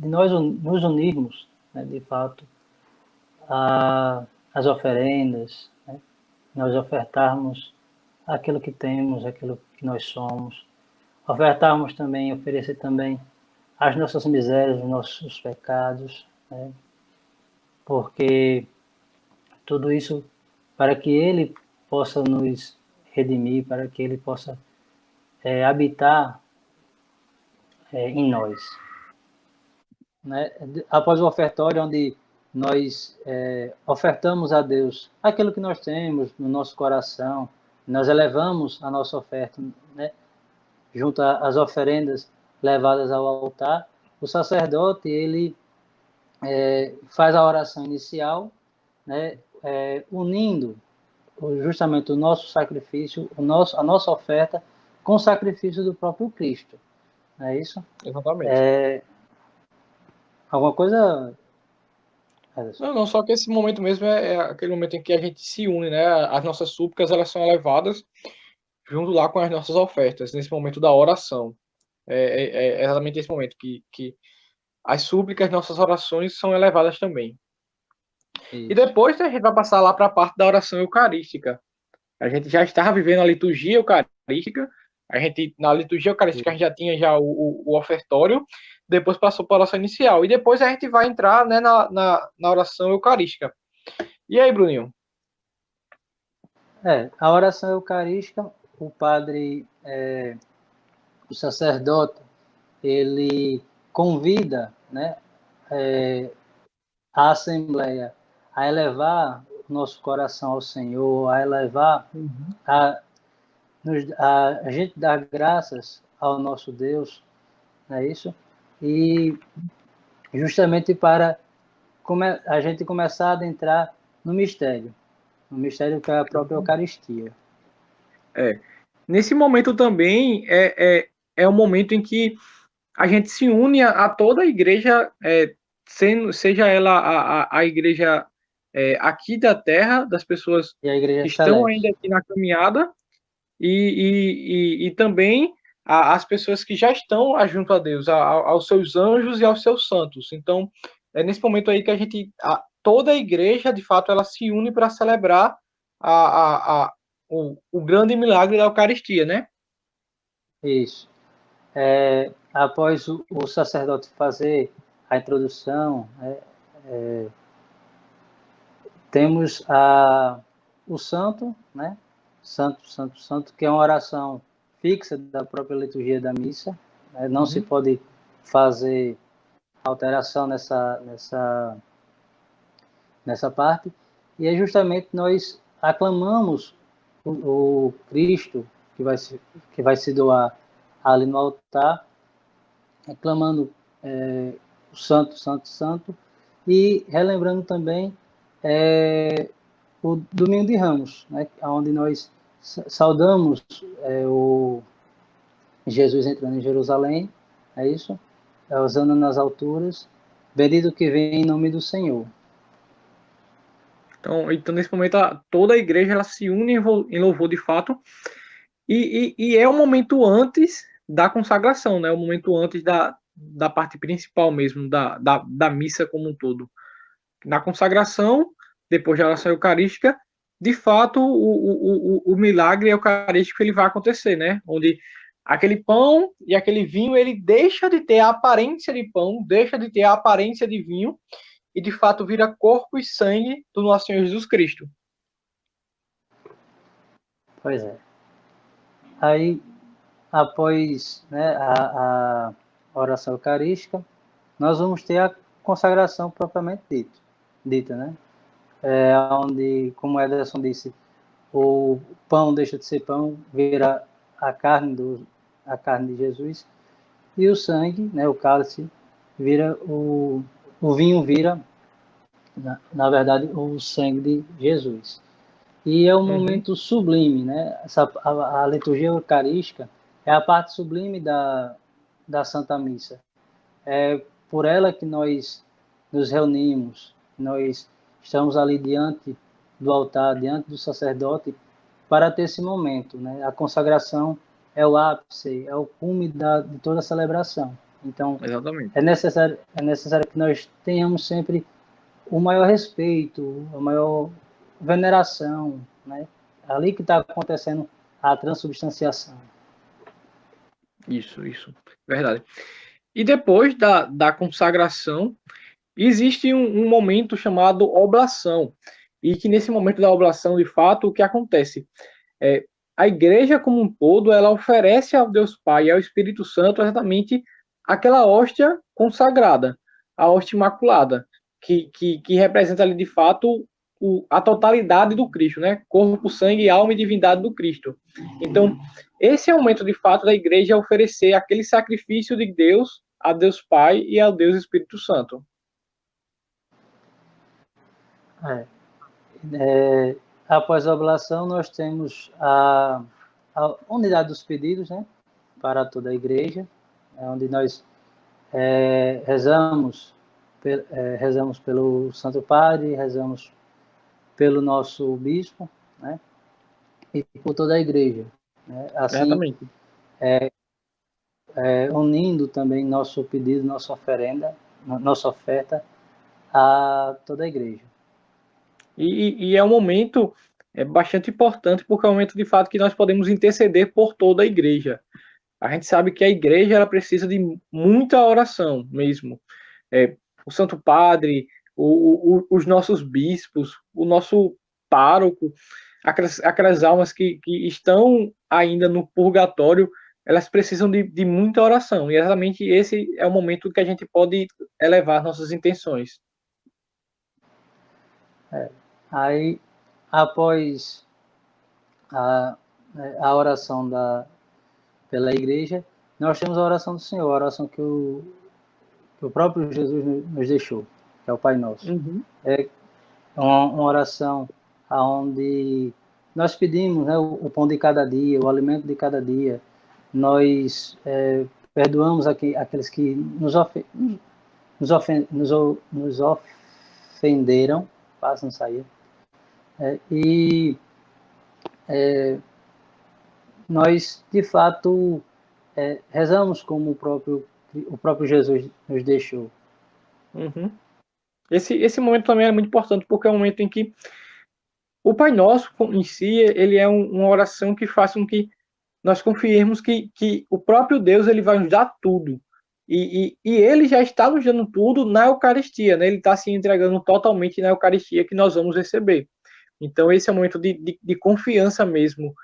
B: nós nos unirmos, né, de fato, às oferendas, né, nós ofertarmos aquilo que temos, aquilo que nós somos, ofertarmos também, oferecer também as nossas misérias, os nossos pecados, né, porque tudo isso para que Ele possa nos redimir, para que Ele possa habitar em nós. Né? Após o ofertório, onde nós ofertamos a Deus aquilo que nós temos no nosso coração, nós elevamos a nossa oferta, né? Junto às oferendas levadas ao altar, o sacerdote ele faz a oração inicial, né? Unindo justamente o nosso sacrifício, a nossa oferta com o sacrifício do próprio Cristo. Não é isso?
A: Exatamente.
B: Alguma coisa, Ederson?
A: Não, só que esse momento mesmo é aquele momento em que a gente se une, né? As nossas súplicas, elas são elevadas junto lá com as nossas ofertas, nesse momento da oração. É exatamente esse momento que as súplicas, nossas orações são elevadas também. E
B: Isso.
A: depois a gente vai passar lá para a parte da oração eucarística. A gente já estava vivendo a liturgia eucarística, na liturgia eucarística a gente já tinha já o ofertório, depois passou para a oração inicial, e depois a gente vai entrar, né, na oração eucarística. E aí, Bruninho?
B: A oração eucarística, o padre, o sacerdote, ele convida, né, a Assembleia a elevar o nosso coração ao Senhor, a elevar, a, a gente dar graças ao nosso Deus, não é isso? E justamente para a gente começar a adentrar no mistério que é a própria Eucaristia.
A: Nesse momento também é um momento em que a gente se une a toda a igreja, seja ela a igreja aqui da terra, das pessoas
B: E a Igreja
A: que estão
B: Celeste.
A: ainda aqui na caminhada, e também as pessoas que já estão junto a Deus, aos seus anjos e aos seus santos. Então, é nesse momento aí que toda a igreja, de fato, ela se une para celebrar o grande milagre da Eucaristia, né?
B: Isso. Após o sacerdote fazer a introdução, temos o santo, né? Santo, santo, santo, que é uma oração fixa da própria liturgia da missa. Né? Não se pode fazer alteração nessa nessa parte, e é justamente nós aclamamos o Cristo que vai se doar ali no altar, aclamando o Santo, Santo, Santo, e relembrando também o Domingo de Ramos, né, onde nós saudamos o Jesus entrando em Jerusalém, é isso? Usando nas alturas, bendito que vem em nome do Senhor.
A: Então nesse momento, toda a igreja ela se une em louvor de fato, e é o momento antes da consagração, né? O momento antes da parte principal mesmo, da missa como um todo. Na consagração, depois da oração eucarística, de fato, o milagre eucarístico ele vai acontecer, né? Onde aquele pão e aquele vinho, ele deixa de ter a aparência de pão, deixa de ter a aparência de vinho, e de fato vira corpo e sangue do nosso Senhor Jesus Cristo.
B: Pois é. Aí, após, né, a oração eucarística, nós vamos ter a consagração propriamente dita, né? Onde, como o Ederson disse, o pão deixa de ser pão, vira a carne de Jesus, e o sangue, né, o cálice, vira o vinho vira, na verdade, o sangue de Jesus. E é um momento sublime, né? A liturgia eucarística é a parte sublime da Santa Missa. É por ela que nós nos reunimos, nós estamos ali diante do altar, diante do sacerdote, para ter esse momento, né? A consagração é o ápice, é o cume de toda a celebração. Então,
A: Exatamente.
B: é necessário que nós tenhamos sempre o maior respeito, a maior veneração, né? É ali que está acontecendo a transubstanciação.
A: Isso, verdade. E depois da consagração, existe um momento chamado oblação, e que nesse momento da oblação, de fato, o que acontece? A igreja como um todo, ela oferece ao Deus Pai e ao Espírito Santo exatamente aquela hóstia consagrada, a hóstia imaculada, que representa ali de fato a totalidade do Cristo, né? Corpo, sangue, alma e divindade do Cristo. Então, esse é o momento de fato da igreja oferecer aquele sacrifício de Deus a Deus Pai e ao Deus Espírito Santo.
B: Após a oblação, nós temos a unidade dos pedidos, né, para toda a igreja, onde nós rezamos pelo Santo Padre, rezamos pelo nosso bispo, né, e por toda a igreja. Né? Assim,
A: Exatamente.
B: unindo também nosso pedido, nossa oferta a toda a igreja.
A: E é um momento bastante importante, porque é um momento de fato que nós podemos interceder por toda a igreja. A gente sabe que a igreja ela precisa de muita oração mesmo. O Santo Padre, os nossos bispos, o nosso pároco, aquelas almas que estão ainda no purgatório, elas precisam de muita oração. E exatamente esse é o momento que a gente pode elevar nossas intenções.
B: Aí, após a oração pela igreja, nós temos a oração do Senhor, a oração que o próprio Jesus nos deixou, que é o Pai Nosso. É uma oração onde nós pedimos, né, o pão de cada dia, o alimento de cada dia. Nós perdoamos aqueles que nos ofenderam, quase não saía. E nós, de fato, rezamos como o próprio Jesus nos deixou.
A: Esse momento também é muito importante, porque é um momento em que o Pai Nosso em si, ele é uma oração que faz com que nós confiemos que o próprio Deus ele vai nos dar tudo. E ele já está nos dando tudo na Eucaristia, né? Ele está se entregando totalmente na Eucaristia que nós vamos receber. Então, esse é um momento de confiança mesmo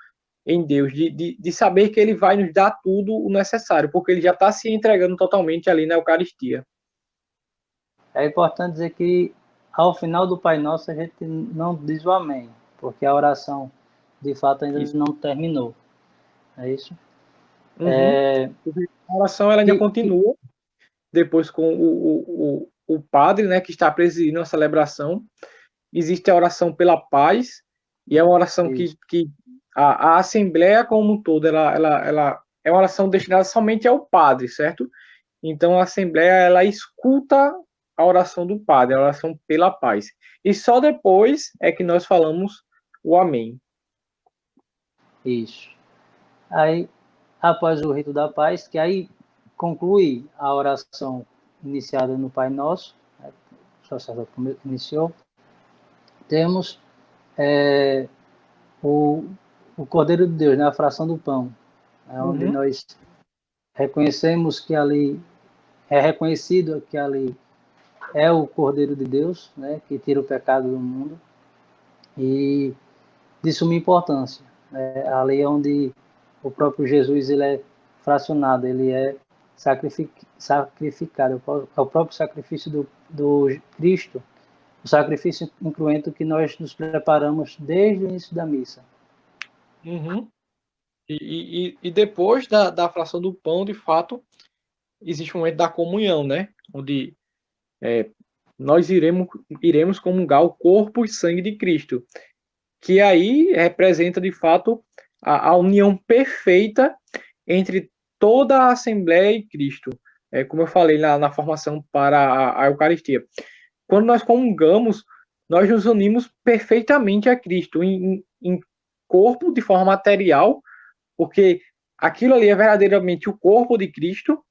A: em Deus, de saber que ele vai nos dar tudo o necessário, porque ele já está se entregando totalmente ali na Eucaristia.
B: É importante dizer que ao final do Pai Nosso, a gente não diz o amém, porque a oração, de fato, ainda
A: Isso.
B: não terminou. É isso?
A: Uhum. A oração ela ainda
B: Que,
A: continua, depois com o padre, né, que está presidindo a celebração. Existe a oração pela paz, e é uma oração
B: isso,
A: que a Assembleia como um todo, ela é uma oração destinada somente ao padre, certo? Então a Assembleia, ela escuta a oração do padre, a oração pela paz. E só depois é que nós falamos o amém.
B: isso. Aí, após o rito da paz, que aí conclui a oração iniciada no Pai Nosso, né, o sacerdote iniciou, temos é, o, o Cordeiro de Deus, né, a fração do pão, né, onde
A: Uhum.
B: nós reconhecemos que ali é reconhecido que ali é o Cordeiro de Deus, né, que tira o pecado do mundo, e de suma importância. É ali onde o próprio Jesus ele é fracionado, ele é sacrificado, é o próprio sacrifício do Cristo, o sacrifício incruento que nós nos preparamos desde o início da missa.
A: Uhum. E depois da fração do pão, de fato, existe um momento da comunhão, né? Onde nós iremos comungar o corpo e sangue de Cristo, que aí representa, de fato, a união perfeita entre toda a Assembleia e Cristo. Como eu falei na formação para a Eucaristia. Quando nós comungamos, nós nos unimos perfeitamente a Cristo, em corpo, de forma material, porque aquilo ali é verdadeiramente o corpo de Cristo,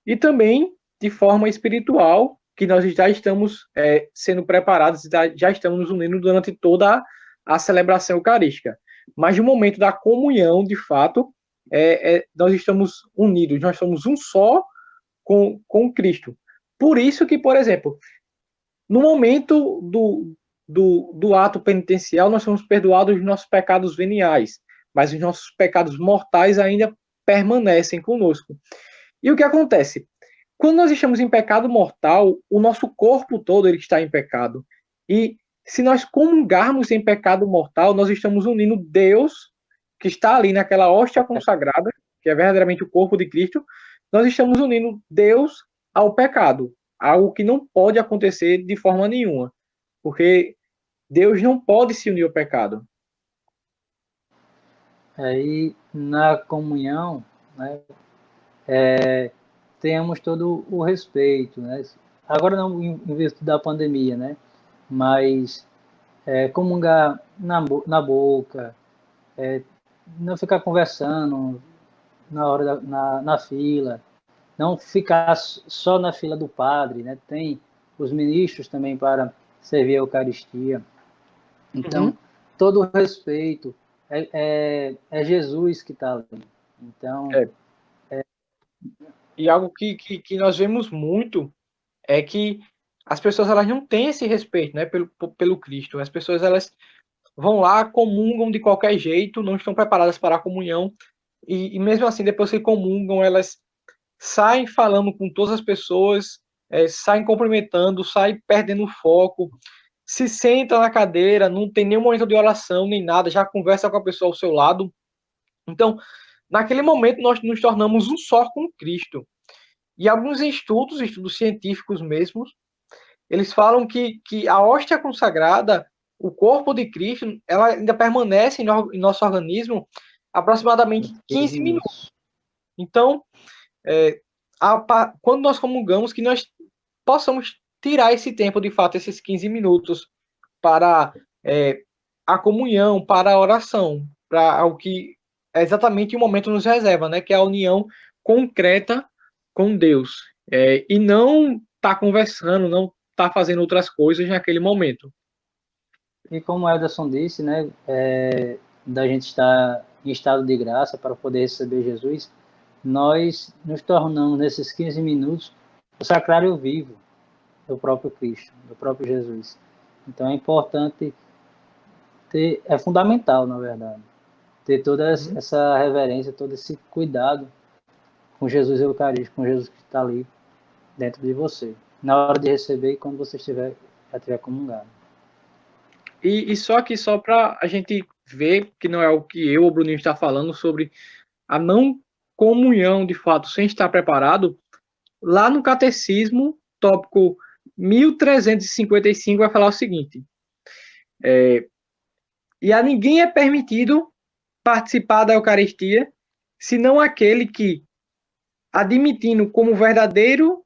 A: e também de forma espiritual, que nós já estamos sendo preparados, já estamos nos unindo durante toda a celebração eucarística. Mas no momento da comunhão, de fato, nós estamos unidos, nós somos um só com Cristo. Por isso que, por exemplo, no momento do ato penitencial, nós somos perdoados dos nossos pecados veniais, mas os nossos pecados mortais ainda permanecem conosco. E o que acontece? Quando nós estamos em pecado mortal, o nosso corpo todo ele está em pecado. E se nós comungarmos em pecado mortal, nós estamos unindo Deus, que está ali naquela hóstia consagrada, que é verdadeiramente o corpo de Cristo, nós estamos unindo Deus ao pecado, algo que não pode acontecer de forma nenhuma, porque Deus não pode se unir ao pecado.
B: Aí, na comunhão, né, temos todo o respeito, né? Agora não em virtude da pandemia, né? Mas comungar na boca, não ficar conversando na hora na fila, não ficar só na fila do padre, né? Tem os ministros também para servir a Eucaristia. Então,
A: Uhum.
B: todo o respeito é Jesus que está ali. Então,
A: É. E algo que nós vemos muito é que as pessoas elas não têm esse respeito, né, pelo Cristo. As pessoas elas vão lá, comungam de qualquer jeito, não estão preparadas para a comunhão e mesmo assim depois que comungam elas saem falando com todas as pessoas, saem cumprimentando, saem perdendo o foco, se senta na cadeira, não tem nenhum momento de oração nem nada, já conversa com a pessoa ao seu lado. Então, naquele momento nós nos tornamos um só com Cristo. E alguns estudos científicos mesmos, eles falam que a hóstia consagrada, o corpo de Cristo, ela ainda permanece em nosso organismo aproximadamente
B: 15
A: 15 minutos.
B: minutos.
A: Então, quando nós comungamos, que nós possamos tirar esse tempo, de fato, esses 15 minutos para a comunhão, para a oração, para o que exatamente o momento nos reserva, né? Que é a união concreta com Deus. E não estar conversando, não estar fazendo outras coisas naquele momento.
B: E como o Ederson disse, né, da gente estar em estado de graça para poder receber Jesus, nós nos tornamos, nesses 15 minutos, o sacrário vivo do próprio Cristo, do próprio Jesus. Então é importante é fundamental, na verdade, ter toda
A: Uhum.
B: essa reverência, todo esse cuidado com Jesus Eucarístico, com Jesus que está ali dentro de você, na hora de receber e quando você estiver já tiver comungado.
A: E só para a gente ver que não é o que eu ou o Bruninho está falando sobre a não comunhão de fato sem estar preparado, lá no Catecismo, tópico 1355, vai falar o seguinte: e a ninguém é permitido participar da Eucaristia, senão aquele que, admitindo como verdadeiros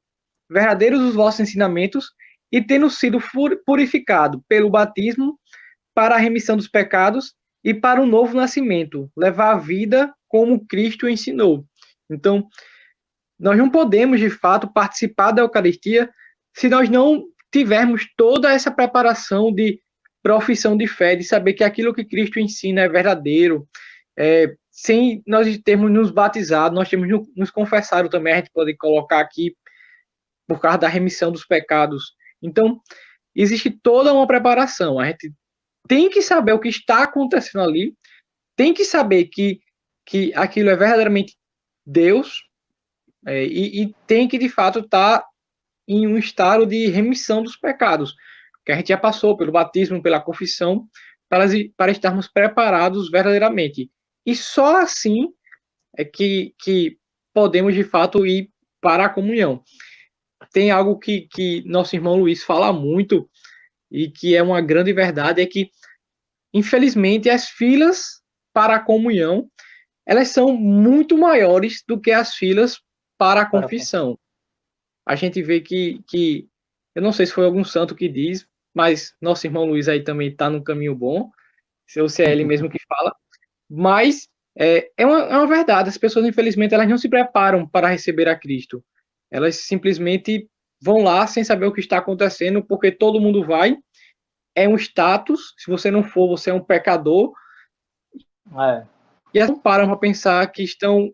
A: os vossos ensinamentos e tendo sido purificado pelo batismo para a remissão dos pecados e para o novo nascimento, levar a vida como Cristo ensinou. Então, nós não podemos, de fato, participar da Eucaristia se nós não tivermos toda essa preparação de profissão de fé, de saber que aquilo que Cristo ensina é verdadeiro, sem nós termos nos batizado, nós temos nos confessado também, a gente pode colocar aqui, por causa da remissão dos pecados. Então, existe toda uma preparação. A gente tem que saber o que está acontecendo ali, tem que saber que aquilo é verdadeiramente Deus, e tem que, de fato, estar em um estado de remissão dos pecados, que a gente já passou pelo batismo, pela confissão, para estarmos preparados verdadeiramente. E só assim é que podemos, de fato, ir para a comunhão. Tem algo que nosso irmão Luiz fala muito, e que é uma grande verdade, é que, infelizmente, as filas para a comunhão, elas são muito maiores do que as filas para a confissão. A gente vê que eu não sei se foi algum santo que diz, mas nosso irmão Luiz aí também está no caminho bom, se é ele mesmo que fala, mas é uma verdade, as pessoas, infelizmente, elas não se preparam para receber a Cristo, elas simplesmente vão lá sem saber o que está acontecendo, porque todo mundo vai, é um status, se você não for, você é um pecador, e elas não param para pensar que estão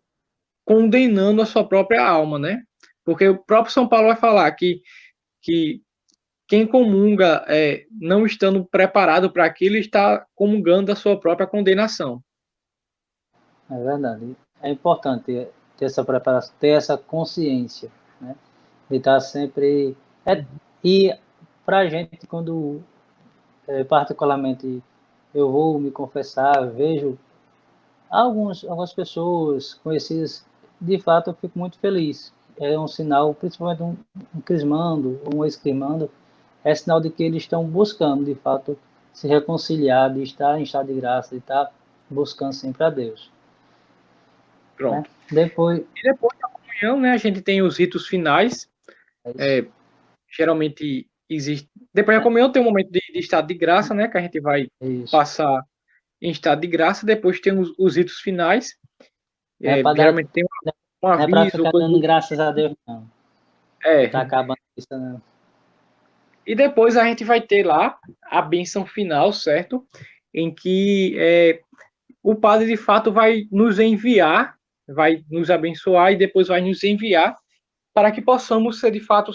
A: condenando a sua própria alma, né? Porque o próprio São Paulo vai falar que quem comunga não estando preparado para aquilo está comungando a sua própria condenação.
B: É verdade. É importante ter essa preparação, ter essa consciência, né? De estar sempre... E para a gente, quando particularmente eu vou me confessar, vejo algumas pessoas conhecidas, de fato eu fico muito feliz. É um sinal, principalmente um crismando, um ex-crismando, é sinal de que eles estão buscando, de fato, se reconciliar, de estar em estado de graça, de estar buscando sempre a Deus.
A: Pronto.
B: Né?
A: E depois da comunhão, né, a gente tem os ritos finais. Geralmente existe. Depois da comunhão tem um momento de estado de graça, né, que a gente vai passar em estado de graça. Depois tem os ritos finais. Geralmente tem um aviso.
B: Não é para ficar dando graças a Deus, não. Tá acabando isso, não.
A: E depois a gente vai ter lá a bênção final, certo? Em que o padre, de fato, vai nos enviar, vai nos abençoar e depois vai nos enviar para que possamos ser, de fato,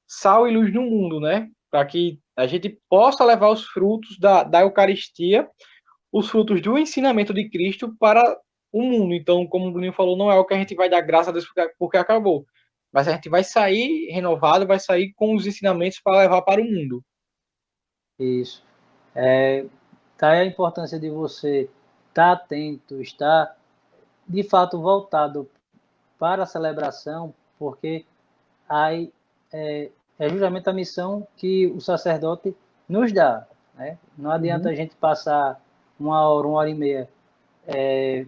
A: sal e luz no mundo, né? Para que a gente possa levar os frutos da Eucaristia, os frutos do ensinamento de Cristo para o mundo. Então, como o Bruninho falou, não é o que a gente vai dar graças a Deus porque acabou. Mas a gente vai sair renovado, vai sair com os ensinamentos para levar para o mundo.
B: Isso. Tá aí a importância de você estar atento, estar de fato voltado para a celebração, porque aí é justamente a missão que o sacerdote nos dá. Né? Não adianta a gente passar 1 hora e meia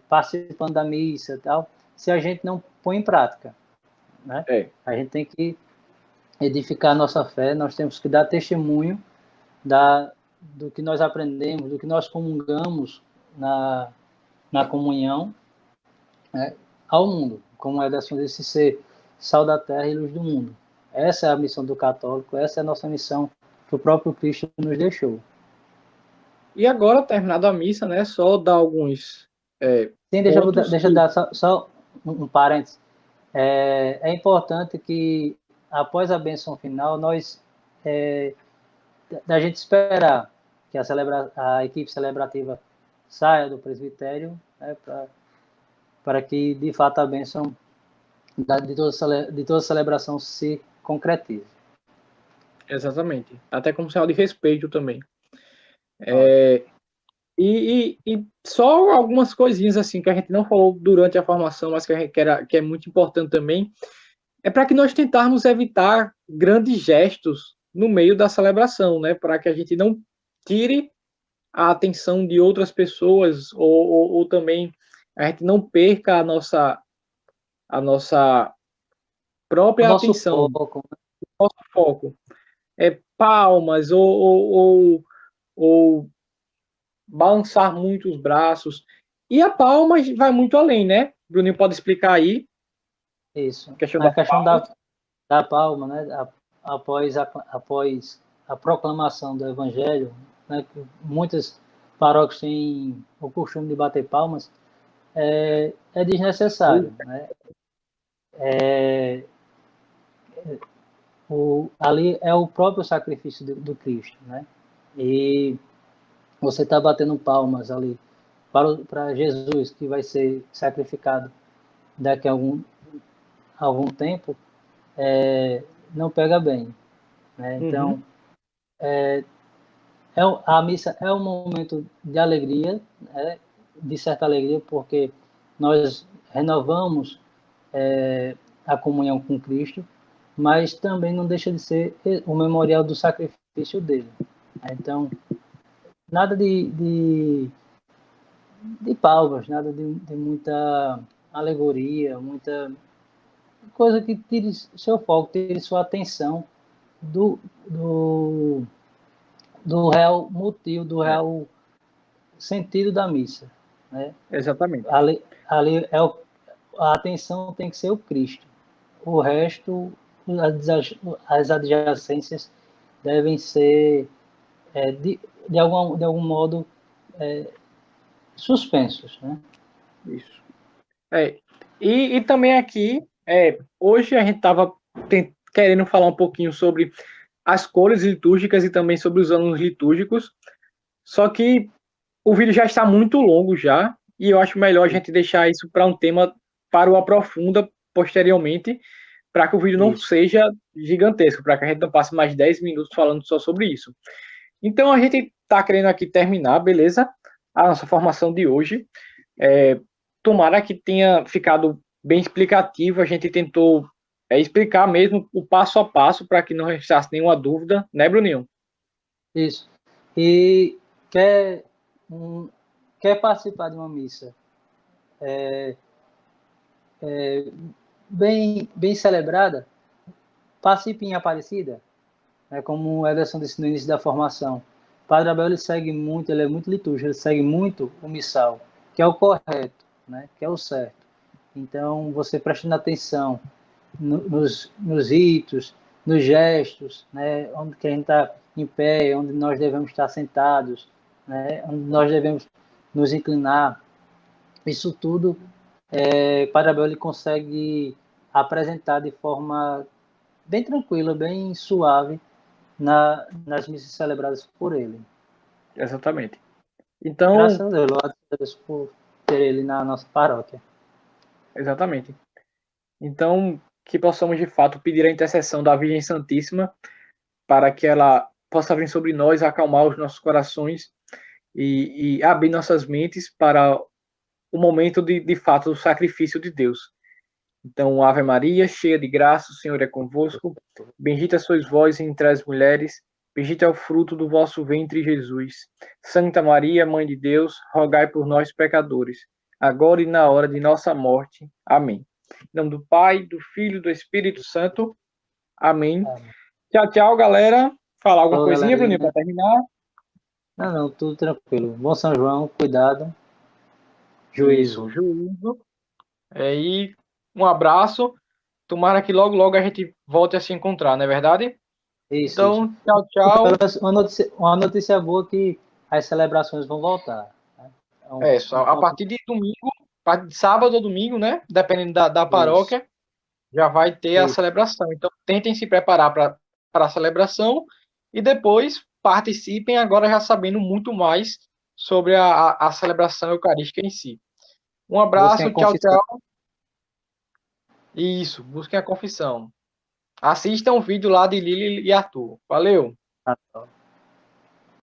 B: participando da missa e tal, se a gente não põe em prática. Né? A gente tem que edificar a nossa fé, nós temos que dar testemunho do que nós aprendemos, do que nós comungamos na comunhão, né, ao mundo, como é desse ser sal da terra e luz do mundo. Essa é a missão do católico, essa é a nossa missão que o próprio Cristo nos deixou.
A: E agora, terminada a missa, né, só dar alguns
B: Sim, deixa eu dar só um parênteses. É importante que, após a bênção final, da gente esperar que a equipe celebrativa saia do presbitério, né, para que, de fato, a bênção de toda a celebração se concretize.
A: Exatamente. Até como sinal de respeito também.
B: Pronto.
A: E só algumas coisinhas assim que a gente não falou durante a formação, mas que é muito importante também, é para que nós tentarmos evitar grandes gestos no meio da celebração, né? Para que a gente não tire a atenção de outras pessoas ou também a gente não perca a nossa
B: O
A: própria
B: nosso
A: atenção,
B: foco, né?
A: nosso foco. Palmas ou balançar muito os braços. E a palma vai muito além, né? Bruninho pode explicar aí
B: Isso.
A: a questão
B: Na
A: das
B: questão
A: palmas.
B: da palma, né? Após a proclamação do Evangelho, né? Que muitas paróquias têm o costume de bater palmas, é desnecessário, né? Ali é o próprio sacrifício do Cristo, né? E você está batendo palmas ali para Jesus, que vai ser sacrificado daqui a algum tempo, não pega bem, né?
A: Uhum,
B: Então, a missa é um momento de alegria, né? De certa alegria, porque nós renovamos a comunhão com Cristo, mas também não deixa de ser o memorial do sacrifício dele, né? Então, nada de palmas, nada de muita alegoria, muita coisa que tire seu foco, tire sua atenção do, do, do real motivo, do
A: é,
B: real sentido da missa, né?
A: exatamente.
B: Ali a atenção tem que ser o Cristo. O resto, as adjacências devem ser, de algum modo, suspensos, né?
A: Isso. É, e também aqui, hoje a gente estava querendo falar um pouquinho sobre as cores litúrgicas e também sobre os anos litúrgicos, só que o vídeo já está muito longo já, e eu acho melhor a gente deixar isso para um tema para o aprofunda posteriormente, para que o vídeo não
B: Isso.
A: seja gigantesco, para que a gente não passe mais 10 minutos falando só sobre isso. Então a gente está querendo aqui terminar, beleza? A nossa formação de hoje. É, tomara que tenha ficado bem explicativo. A gente tentou explicar mesmo o passo a passo para que não restasse nenhuma dúvida, né, Bruninho?
B: Isso. E quer, um, quer participar de uma missa bem celebrada? Participe em Aparecida, né, como o Ederson disse no início da formação. O Padre Abel ele segue muito, ele é muito litúrgico, ele segue muito o missal, que é o correto, né, que é o certo. Então, você prestando atenção nos ritos, nos gestos, né, onde que a gente está em pé, onde nós devemos estar sentados, né, onde nós devemos nos inclinar, isso tudo, Padre Abel ele consegue apresentar de forma bem tranquila, bem suave nas missas celebradas por ele.
A: Exatamente.
B: Graças
A: Então,
B: a Deus, louvado a Deus por ter ele na nossa paróquia.
A: exatamente. Então, que possamos de fato pedir a intercessão da Virgem Santíssima para que ela possa vir sobre nós, acalmar os nossos corações e abrir nossas mentes para o momento de fato do sacrifício de Deus. Então, Ave Maria, cheia de graça, o Senhor é convosco. Bendita sois vós entre as mulheres, bendito é o fruto do vosso ventre, Jesus. Santa Maria, Mãe de Deus, rogai por nós, pecadores, agora e na hora de nossa morte. Amém. Em nome do Pai, do Filho e do Espírito Santo. Amém.
B: Amém.
A: Tchau, tchau, galera. Falar alguma
B: Falou,
A: coisinha, Bruninho, para
B: galerinha.
A: terminar?
B: Não, tudo tranquilo. Bom São João, cuidado,
A: Isso,
B: juízo.
A: juízo. E um abraço. Tomara que logo, logo a gente volte a se encontrar, não é verdade?
B: Isso, isso.
A: Então, tchau,
B: Pelo
A: tchau.
B: menos uma notícia boa que as celebrações vão voltar, né? É
A: Só
B: um
A: a
B: ponto.
A: partir de domingo, a partir de sábado ou domingo, né? Dependendo da
B: Isso,
A: paróquia, já vai ter a
B: isso,
A: celebração. Então, tentem se preparar para a celebração e depois participem agora já sabendo muito mais sobre a celebração eucarística em si. Um
B: busquem a
A: abraço, tchau,
B: confissão.
A: tchau. Isso, busquem a confissão. Assistam o vídeo lá de Lili e Arthur. Valeu!
B: Tá, tá.